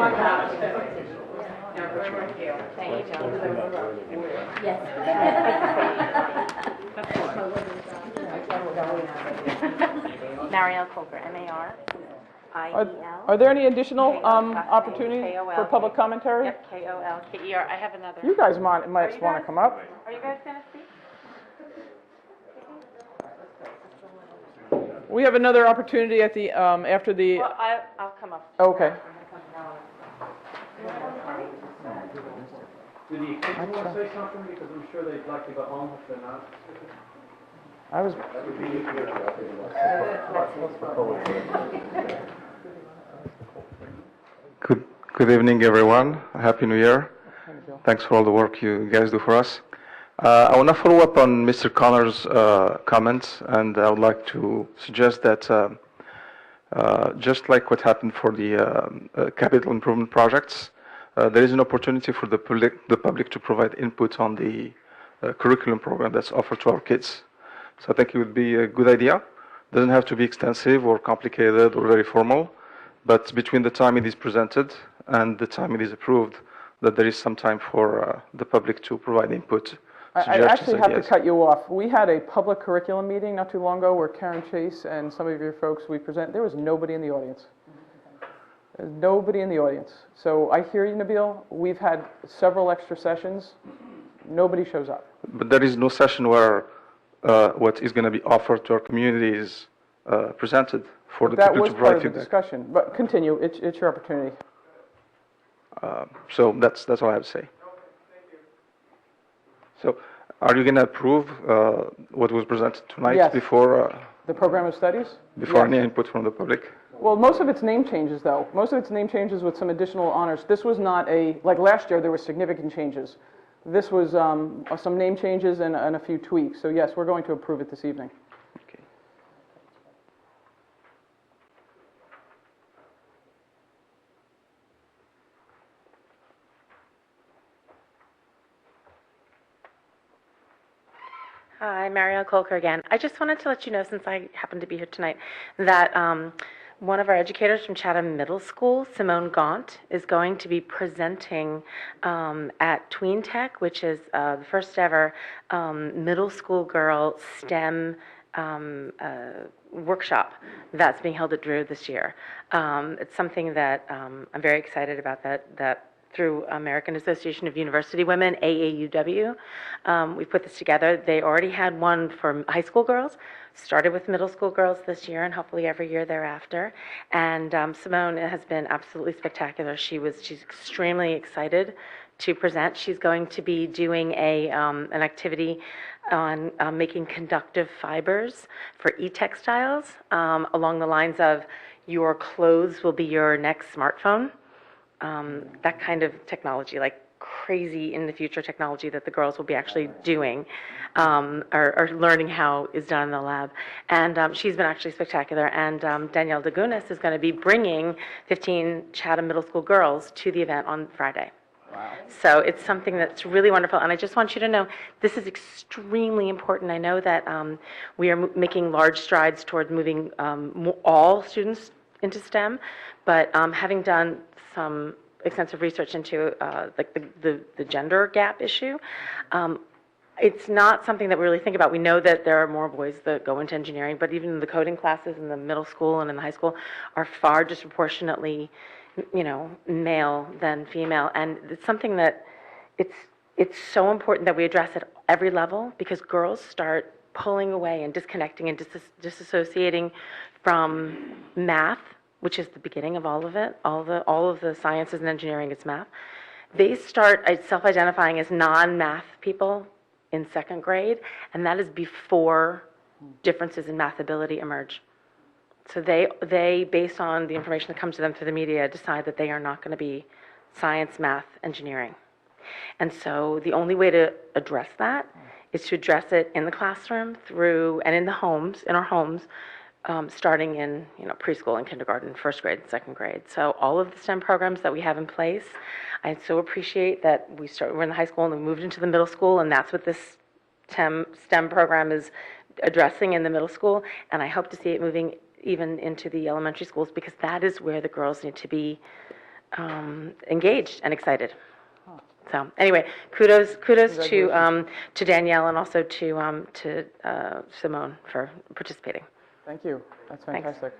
Thank you, Jill. Yes. Marielle Kolker, M-A-R-I-E-L. Are there any additional opportunities for public commentary? Yep, K-O-L-K-E-R. I have another. You guys might want to come up. Are you guys going to speak? We have another opportunity at the, after the, Well, I'll come up. okay. Do the kids want to say something? Because I'm sure they'd like to go home if they're not. I was, Good evening, everyone. Happy New Year. Thanks for all the work you guys do for us. I want to follow up on Mr. Connor's comments, and I would like to suggest that just like what happened for the capital improvement projects, there is an opportunity for the public to provide input on the curriculum program that's offered to our kids. So I think it would be a good idea. It doesn't have to be extensive or complicated or very formal, but between the time it is presented and the time it is approved, that there is some time for the public to provide input, I suggestions, actually have to ideas. cut you off. We had a public curriculum meeting not too long ago where Karen Chase and some of your folks we present, there was nobody in the audience. There's nobody in the audience. So I hear you, Nabil. We've had several extra sessions. Nobody shows up. But there is no session where what is going to be offered to our community is presented for the That people was to part provide of the feedback. discussion. But continue. It's your opportunity. So that's all I have to say. So are you going to approve what was presented tonight Yes. before The program of studies? before Yes. any input from the public? Well, most of it's name changes, though. Most of it's name changes with some additional honors. This was not like last year, there were significant changes. This was some name changes and a few tweaks. So yes, we're going to approve it this evening. Okay. Hi, Marielle Kolker again. I just wanted to let you know, since I happen to be here tonight, that one of our educators from Chatham Middle School, Simone Gaunt, is going to be presenting at Tween Tech, which is the first ever middle school girl STEM workshop that's being held at Drew this year. It's something that I'm very excited about, that through American Association of University Women, AAUW. We put this together. They already had one for high school girls, started with middle school girls this year, and hopefully every year thereafter. And Simone has been absolutely spectacular. She's extremely excited to present. She's going to be doing an activity on making conductive fibers for e-textiles, along the lines of your clothes will be your next smartphone. That kind of technology, like crazy in the future technology that the girls will be actually doing or learning how is done in the lab. And she's been actually spectacular. And Danielle DeGunis is going to be bringing 15 Chatham Middle School girls to the event on Friday. Wow. So it's something that's really wonderful. And I just want you to know this is extremely important. I know that we are making large strides towards moving all students into STEM, but having done some extensive research into like the gender gap issue, it's not something that we really think about. We know that there are more boys that go into engineering, but even the coding classes in the middle school and in the high school are far disproportionately, male than female. And it's something that it's so important that we address at every level, because girls start pulling away and disconnecting and disassociating from math, which is the beginning of all of it. All of the sciences and engineering is math. They start self-identifying as non-math people in second grade, and that is before differences in math ability emerge. So they, based on the information that comes to them through the media, decide that they are not going to be science, math, engineering. And so the only way to address that is to address it in the classroom and in the homes, in our homes, starting in preschool and kindergarten, first grade, and second grade. So all of the STEM programs that we have in place, I so appreciate that we're in the high school and we moved into the middle school, and that's what this STEM program is addressing in the middle school. And I hope to see it moving even into the elementary schools, because that is where the girls need to be engaged and excited. So anyway, kudos to Danielle and also to Simone for participating. Thank you. That's Thanks. fantastic.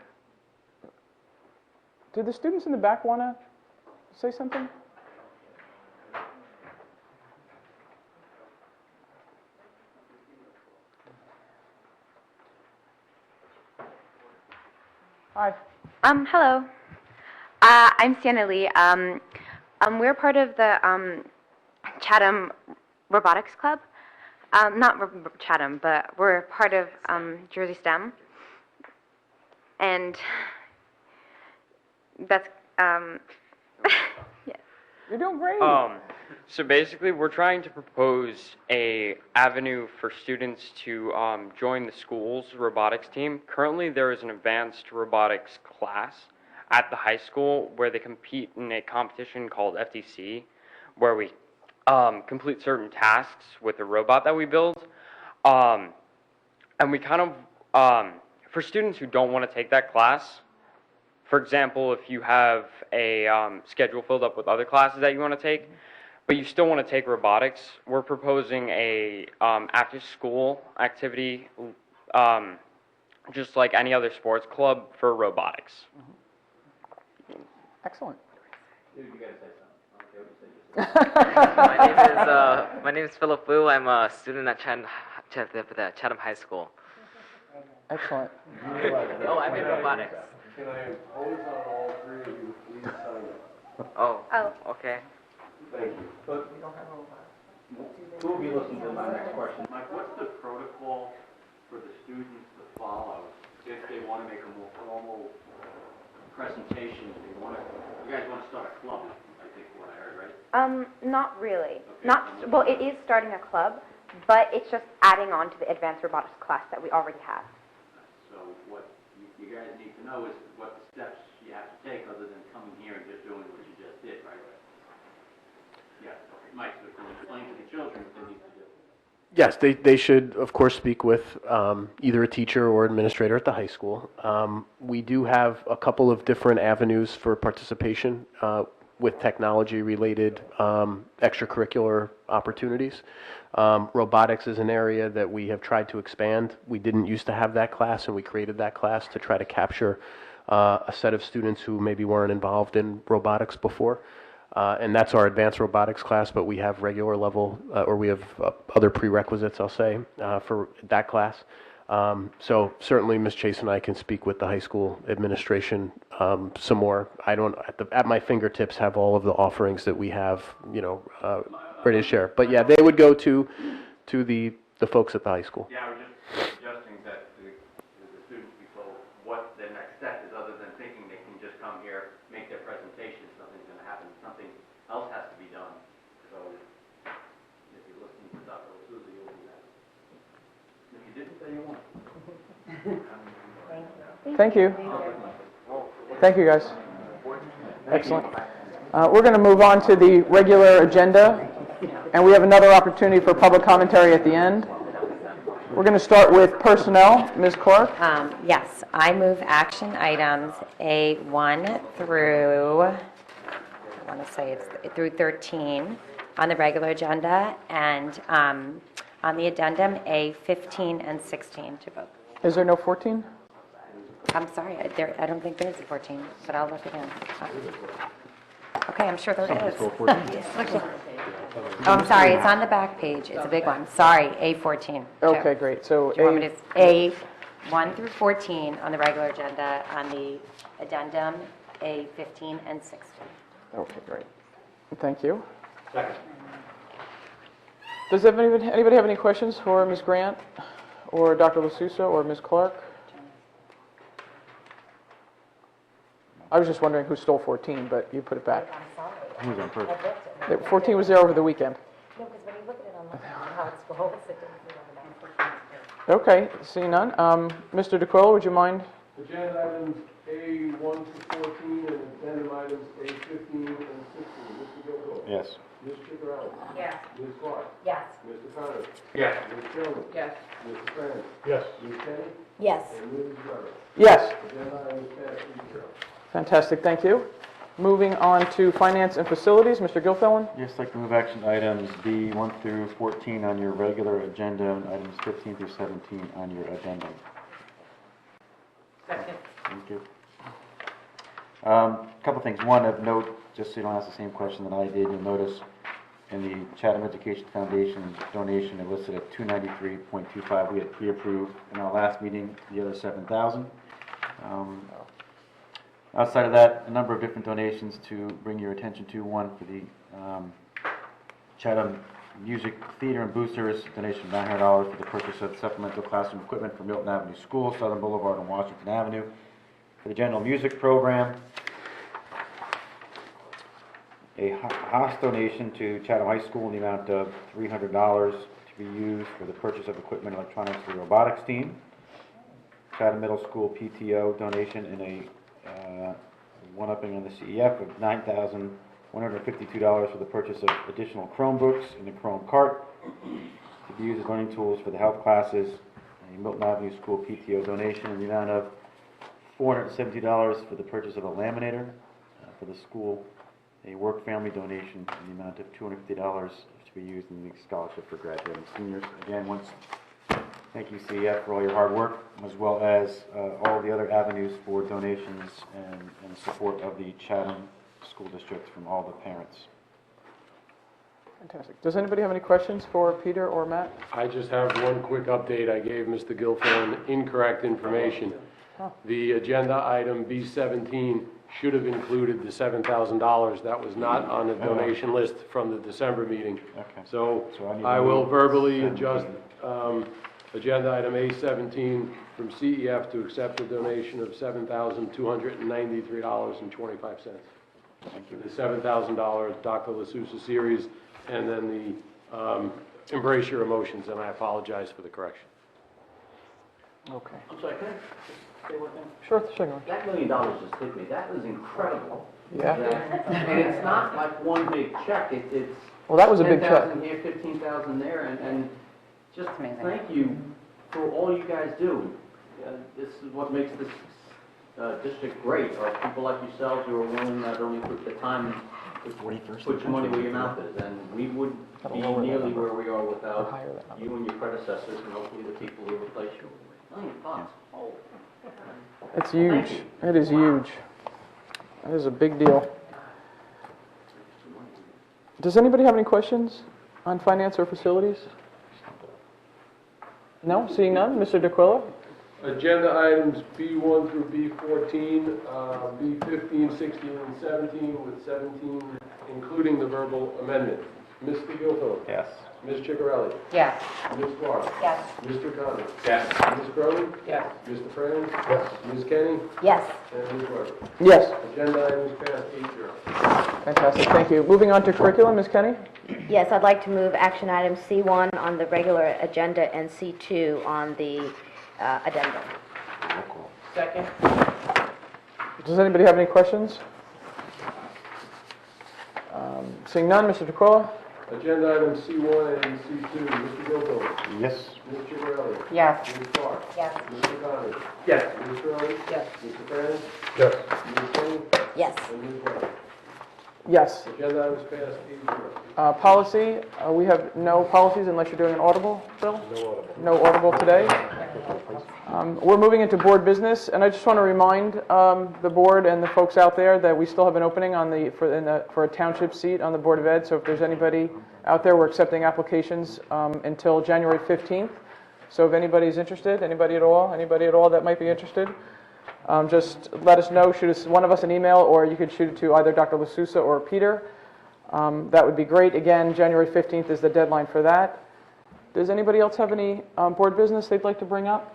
Do the students in the back want to say something? Hi. Hello. I'm Sienna Lee. We're part of the Chatham Robotics Club. Not Chatham, but we're part of Jersey STEM. And that's, yeah. You're doing great. So basically, we're trying to propose a avenue for students to join the school's robotics team. Currently, there is an advanced robotics class at the high school where they compete in a competition called FTC, where we complete certain tasks with a robot that we build. And we kind of, for students who don't want to take that class, For example, if you have a schedule filled up with other classes that you want to take, but you still want to take robotics, we're proposing a after-school activity, just like any other sports club for robotics. Excellent. My name is Philip Wu. I'm a student at Chatham High School. Excellent. Oh, I'm in robotics. Can I impose on all three of you, please sign up? Oh, okay. Thank you. But who will be listening to my next question? Mike, what's the protocol for the students to follow if they want to make a more formal presentation? You guys want to start a club, I think, what I heard, right? Not really. Okay. Not, well, it is starting a club, but it's just adding on to the advanced robotics class that we already have. So what you guys need to know is what the steps you have to take other than coming here and just doing what you just did, right? Yeah, okay. Mike, so can you explain to the children what they need to do? Yes, they should, of course, speak with either a teacher or administrator at the high school. We do have a couple of different avenues for participation with technology-related extracurricular opportunities. Robotics is an area that we have tried to expand. We didn't used to have that class, and we created that class to try to capture a set of students who maybe weren't involved in robotics before. And that's our advanced robotics class, but we have regular level, or we have other prerequisites, I'll say, for that class. So certainly Ms. Chase and I can speak with the high school administration some more. I don't, at my fingertips, have all of the offerings that we have, ready to share. But yeah, they would go to the folks at the high school. Yeah, I was just suggesting that the students be told what the next step is other than thinking they can just come here, make their presentation, nothing's going to happen. Something else has to be done. So if you're listening to Dr. D'Souza, you'll do that. If you didn't, then you won't. Thank you. Thank you, guys. Excellent. We're going to move on to the regular agenda, and we have another opportunity for public commentary at the end. We're going to start with personnel. Ms. Clark? Yes, I move action items A1 through, I want to say it's through 13 on the regular agenda, and on the addendum, A15 and 16 to vote. Is there no 14? I'm sorry, I don't think there's a 14, but I'll look again. Okay, I'm sure there is. Oh, I'm sorry, it's on the back page. It's a big one. Sorry, A14. Okay, great. So Do you want me to, A1 through 14 on the regular agenda, on the addendum, A15 and 16. Okay, great. Thank you. Second. Does anybody have any questions for Ms. Grant or Dr. LaSousa or Ms. Clark? I was just wondering who stole 14, but you put it back. Who was on purpose? 14 was there over the weekend. No, because when you look at it on how it's supposed to, it doesn't on the Okay, seeing none. Mr. DeQuilla, would you mind? Agenda items A1 to 14 and addendum items A15 and 16. Mr. Gilfield? Yes. Ms. Chickarelli? Yes. Ms. Clark? Yes. Mr. Connors? Yes. Ms. Tillman? Yes. Mr. Fran? Yes. Ms. Kenny? Yes. And Ms. Weber? Yes. Agenda items passed 3-0. Fantastic, thank you. Moving on to finance and facilities, Mr. Gilfillan? Yes, I'd like to move action items B1 through 14 on your regular agenda and items 15 through 17 on your addendum. Second. Thank you. Couple things. One, of note, just so you don't ask the same question that I did, you'll notice in the Chatham Education Foundation donation, it listed at $293.25. We had pre-approved in our last meeting the other $7,000. Outside of that, a number of different donations to bring your attention to. One for the Chatham Music Theater and Boosters, donation of $900 for the purchase of supplemental classroom equipment for Milton Avenue School, Southern Boulevard, and Washington Avenue. For the general music program, a Haas donation to Chatham High School in the amount of $300 to be used for the purchase of equipment and electronics for the robotics team. Chatham Middle School PTO donation in a one-upping on the CEF of $9,152 for the purchase of additional Chromebooks and a Chrome cart to be used as learning tools for the health classes. A Milton Avenue School PTO donation in the amount of $470 for the purchase of a laminator for the school, a work-family donation in the amount of $250 to be used in the scholarship for graduating seniors. Again, thank you, CEF, for all your hard work, as well as all the other avenues for donations and support of the Chatham School District from all the parents. Fantastic. Does anybody have any questions for Peter or Matt? I just have one quick update. I gave Mr. Guilfoyle incorrect information. The agenda item B17 should have included the $7,000. That was not on the donation list from the December meeting. Okay. So I I will verbally 17. adjust agenda item A17 from CEF to accept a donation of $7,293.25. The $7,000 Dr. LaSousa series, and then the Embrace Your Emotions, and I apologize for the correction. Okay. I'm sorry, can I say one thing? Sure, sure. That $1 million just hit me. That was incredible. Yeah. And it's not like one big check. It's Well, that was a big check. 10,000 here, 15,000 there, and just amazing. thank you for all you guys do. This is what makes this district great, are people like yourselves who are willing not only to put the time to put your money where your mouth is, and we wouldn't be nearly where we are without you and your predecessors, and hopefully the people who replace you. $1 million. Oh. It's huge. It is huge. It is a big deal. Does anybody have any questions on finance or facilities? No? Seeing none? Mr. DeQuilla? Agenda items B1 through B14, B15, 16, and 17, with 17 including the verbal amendment. Mr. Guilfoyle? Yes. Ms. Ciccarelli? Yes. Ms. Clark? Yes. Mr. Connors? Yes. Ms. Cronin? Yes. Mr. Fran? Yes. Ms. Kenny? Yes. And Ms. Weber? Yes. Agenda items passed 8-0. Fantastic. Thank you. Moving on to curriculum, Ms. Kenny? Yes, I'd like to move action item C1 on the regular agenda and C2 on the addendum. Second. Does anybody have any questions? Seeing none, Mr. DeQuilla? Agenda items C1 and C2. Mr. Guilfoyle? Yes. Ms. Ciccarelli? Yes. Ms. Clark? Yes. Mr. Connors? Yes. Ms. Cronin? Yes. Mr. Fran? Yes. Ms. Kenny? Yes. And Ms. Weber? Yes. Agenda items passed 8-0. Policy, we have no policies unless you're doing an audible, Bill? No audible. No audible today. We're moving into board business, and I just want to remind the board and the folks out there that we still have an opening for a township seat on the Board of Ed. So if there's anybody out there, we're accepting applications until January 15th. So if anybody's interested, anybody at all that might be interested, just let us know. Shoot one of us an email, or you could shoot it to either Dr. LaSousa or Peter. That would be great. Again, January 15th is the deadline for that. Does anybody else have any board business they'd like to bring up?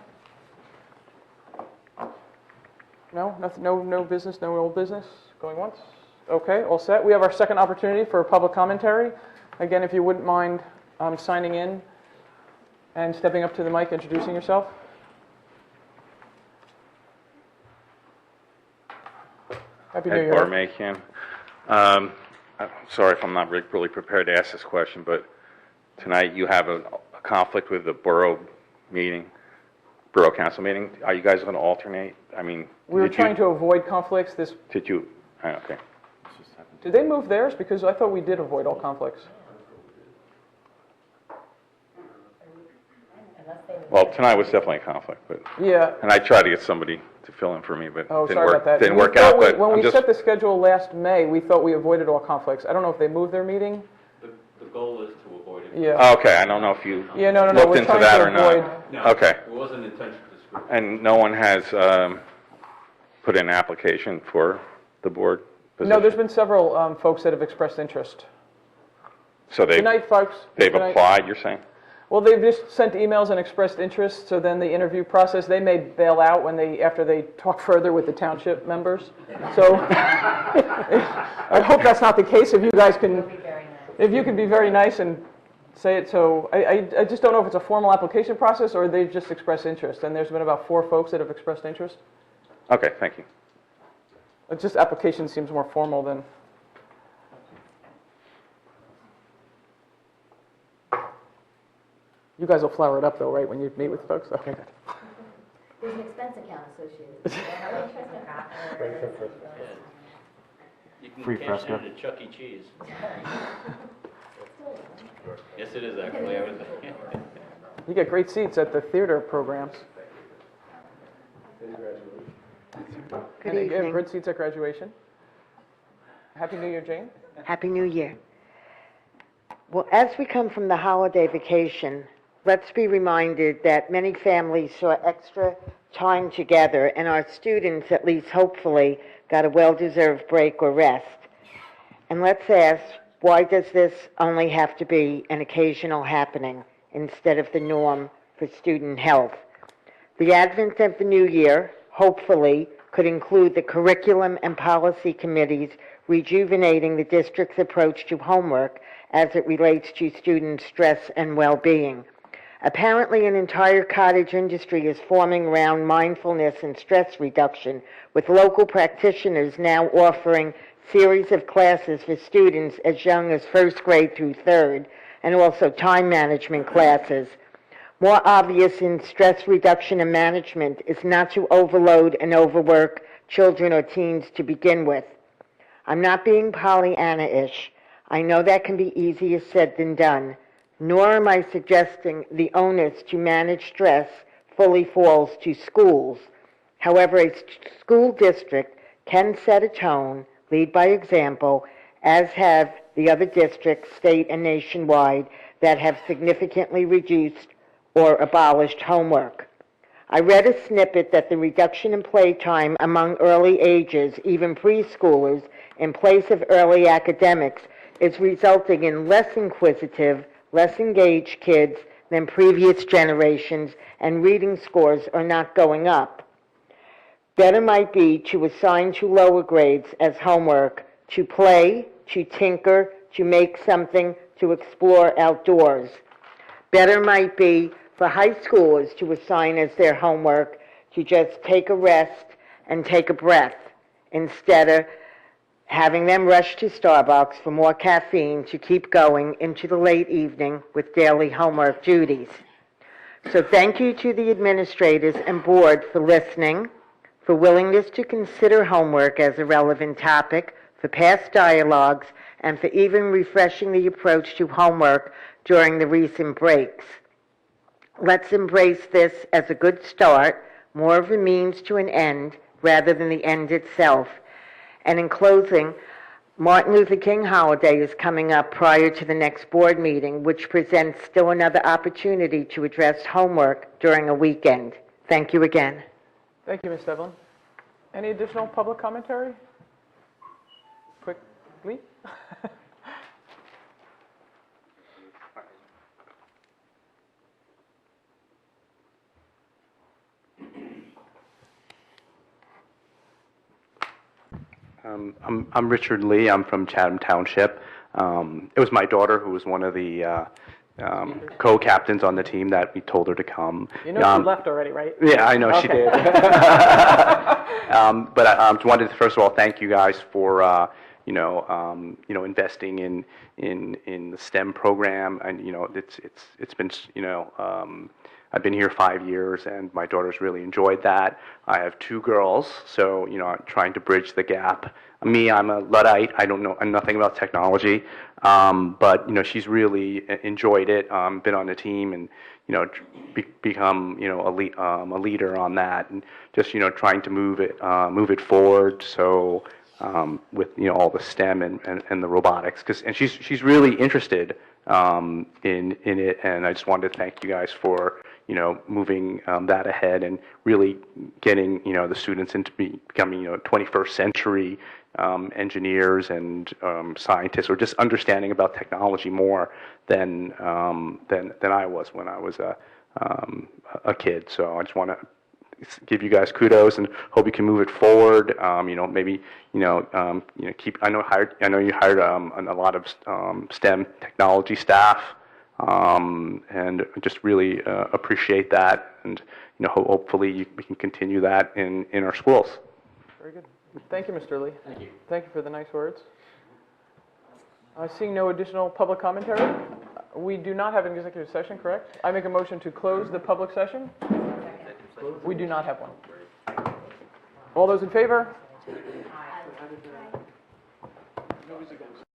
No? Nothing, no business, no old business? Going once? Okay, all set. We have our second opportunity for public commentary. Again, if you wouldn't mind signing in and stepping up to the mic, introducing yourself. Happy New Year. Ed Barmakian. I'm sorry if I'm not really prepared to ask this question, but tonight you have a conflict with the borough council meeting. Are you guys going to alternate? I mean, We were trying to avoid conflicts. Did you? Okay. Did they move theirs? Because I thought we did avoid all conflicts. Well, tonight was definitely a conflict, but Yeah. and I tried to get somebody to fill in for me, but Oh, didn't sorry work. about that. Didn't We work thought out. we- But when I'm we just set the schedule last May, we thought we avoided all conflicts. I don't know if they moved their meeting. The goal is to avoid it. Yeah. okay. I don't know if you Yeah, no, looked we're into trying that to or not. avoid- No, Okay. it wasn't intentionally discriminatory. And no one has put in an application for the board position. No, there's been several folks that have expressed interest. So Good night, folks. they've Good night. applied. You're saying? Well, they've just sent emails and expressed interest, so then the interview process, they may bail out after they talk further with the township members. So I hope that's not the case. If you guys can, if you can be very nice and say it. So I just don't know if it's a formal application process or they've just expressed interest. And there's been about 4 folks that have expressed interest. Okay. Thank you. It's just application seems more formal than. You guys will flower it up though, right, when you meet with folks? Okay, good. There's an expense account associated. You can Free cash fresco. in at Chuck E. Cheese. Yes, it is actually. I was. You get great seats at the theater programs. Good And you have evening. good seats at graduation. Happy New Year, Jane. Happy New Year. Well, as we come from the holiday vacation, let's be reminded that many families saw extra time together, and our students, at least hopefully, got a well-deserved break or rest. And let's ask, why does this only have to be an occasional happening instead of the norm for student health? The advent of the new year, hopefully, could include the curriculum and policy committees rejuvenating the district's approach to homework as it relates to student stress and well-being. Apparently, an entire cottage industry is forming around mindfulness and stress reduction, with local practitioners now offering series of classes for students as young as first grade through third, and also time management classes. More obvious in stress reduction and management is not to overload and overwork children or teens to begin with. I'm not being Pollyanna-ish. I know that can be easier said than done, nor am I suggesting the onus to manage stress fully falls to schools. However, a school district can set a tone, lead by example, as have the other districts, state and nationwide, that have significantly reduced or abolished homework. I read a snippet that the reduction in playtime among early ages, even preschoolers, in place of early academics, is resulting in less inquisitive, less engaged kids than previous generations, and reading scores are not going up. Better might be to assign to lower grades as homework, to play, to tinker, to make something, to explore outdoors. Better might be for high schoolers to assign as their homework to just take a rest and take a breath, instead of having them rush to Starbucks for more caffeine to keep going into the late evening with daily homework duties. So thank you to the administrators and board for listening, for willingness to consider homework as a relevant topic, for past dialogues, and for even refreshing the approach to homework during the recent breaks. Let's embrace this as a good start, more of a means to an end rather than the end itself. And in closing, Martin Luther King holiday is coming up prior to the next board meeting, which presents still another opportunity to address homework during a weekend. Thank you again. Thank you, Ms. Devlin. Any additional public commentary? Quickly? I'm Richard Lee. I'm from Chatham Township. It was my daughter who was one of the co-captains on the team that we told her to come. You know she left already, right? Yeah, I know she Okay. did. But I wanted to first of all thank you guys for investing in the STEM program, and it's been I've been here 5 years, and my daughter's really enjoyed that. I have 2 girls, so I'm trying to bridge the gap. Me, I'm a Luddite. I don't know nothing about technology, but she's really enjoyed it. Been on the team, and become a leader on that, and just trying to move it forward. So with all the STEM and the robotics, and she's really interested in it, and I just wanted to thank you guys for moving that ahead and really getting the students into becoming 21st century engineers and scientists, or just understanding about technology more than I was when I was a kid. So I just want to give you guys kudos and hope you can move it forward. Maybe keep. I know you hired a lot of STEM technology staff, and just really appreciate that. And hopefully we can continue that in our schools. Very good. Thank you, Mr. Lee. Thank you. Thank you for the nice words. Seeing no additional public commentary, we do not have an executive session, correct? I make a motion to close the public session. We do not have one. All those in favor? Nobody's against.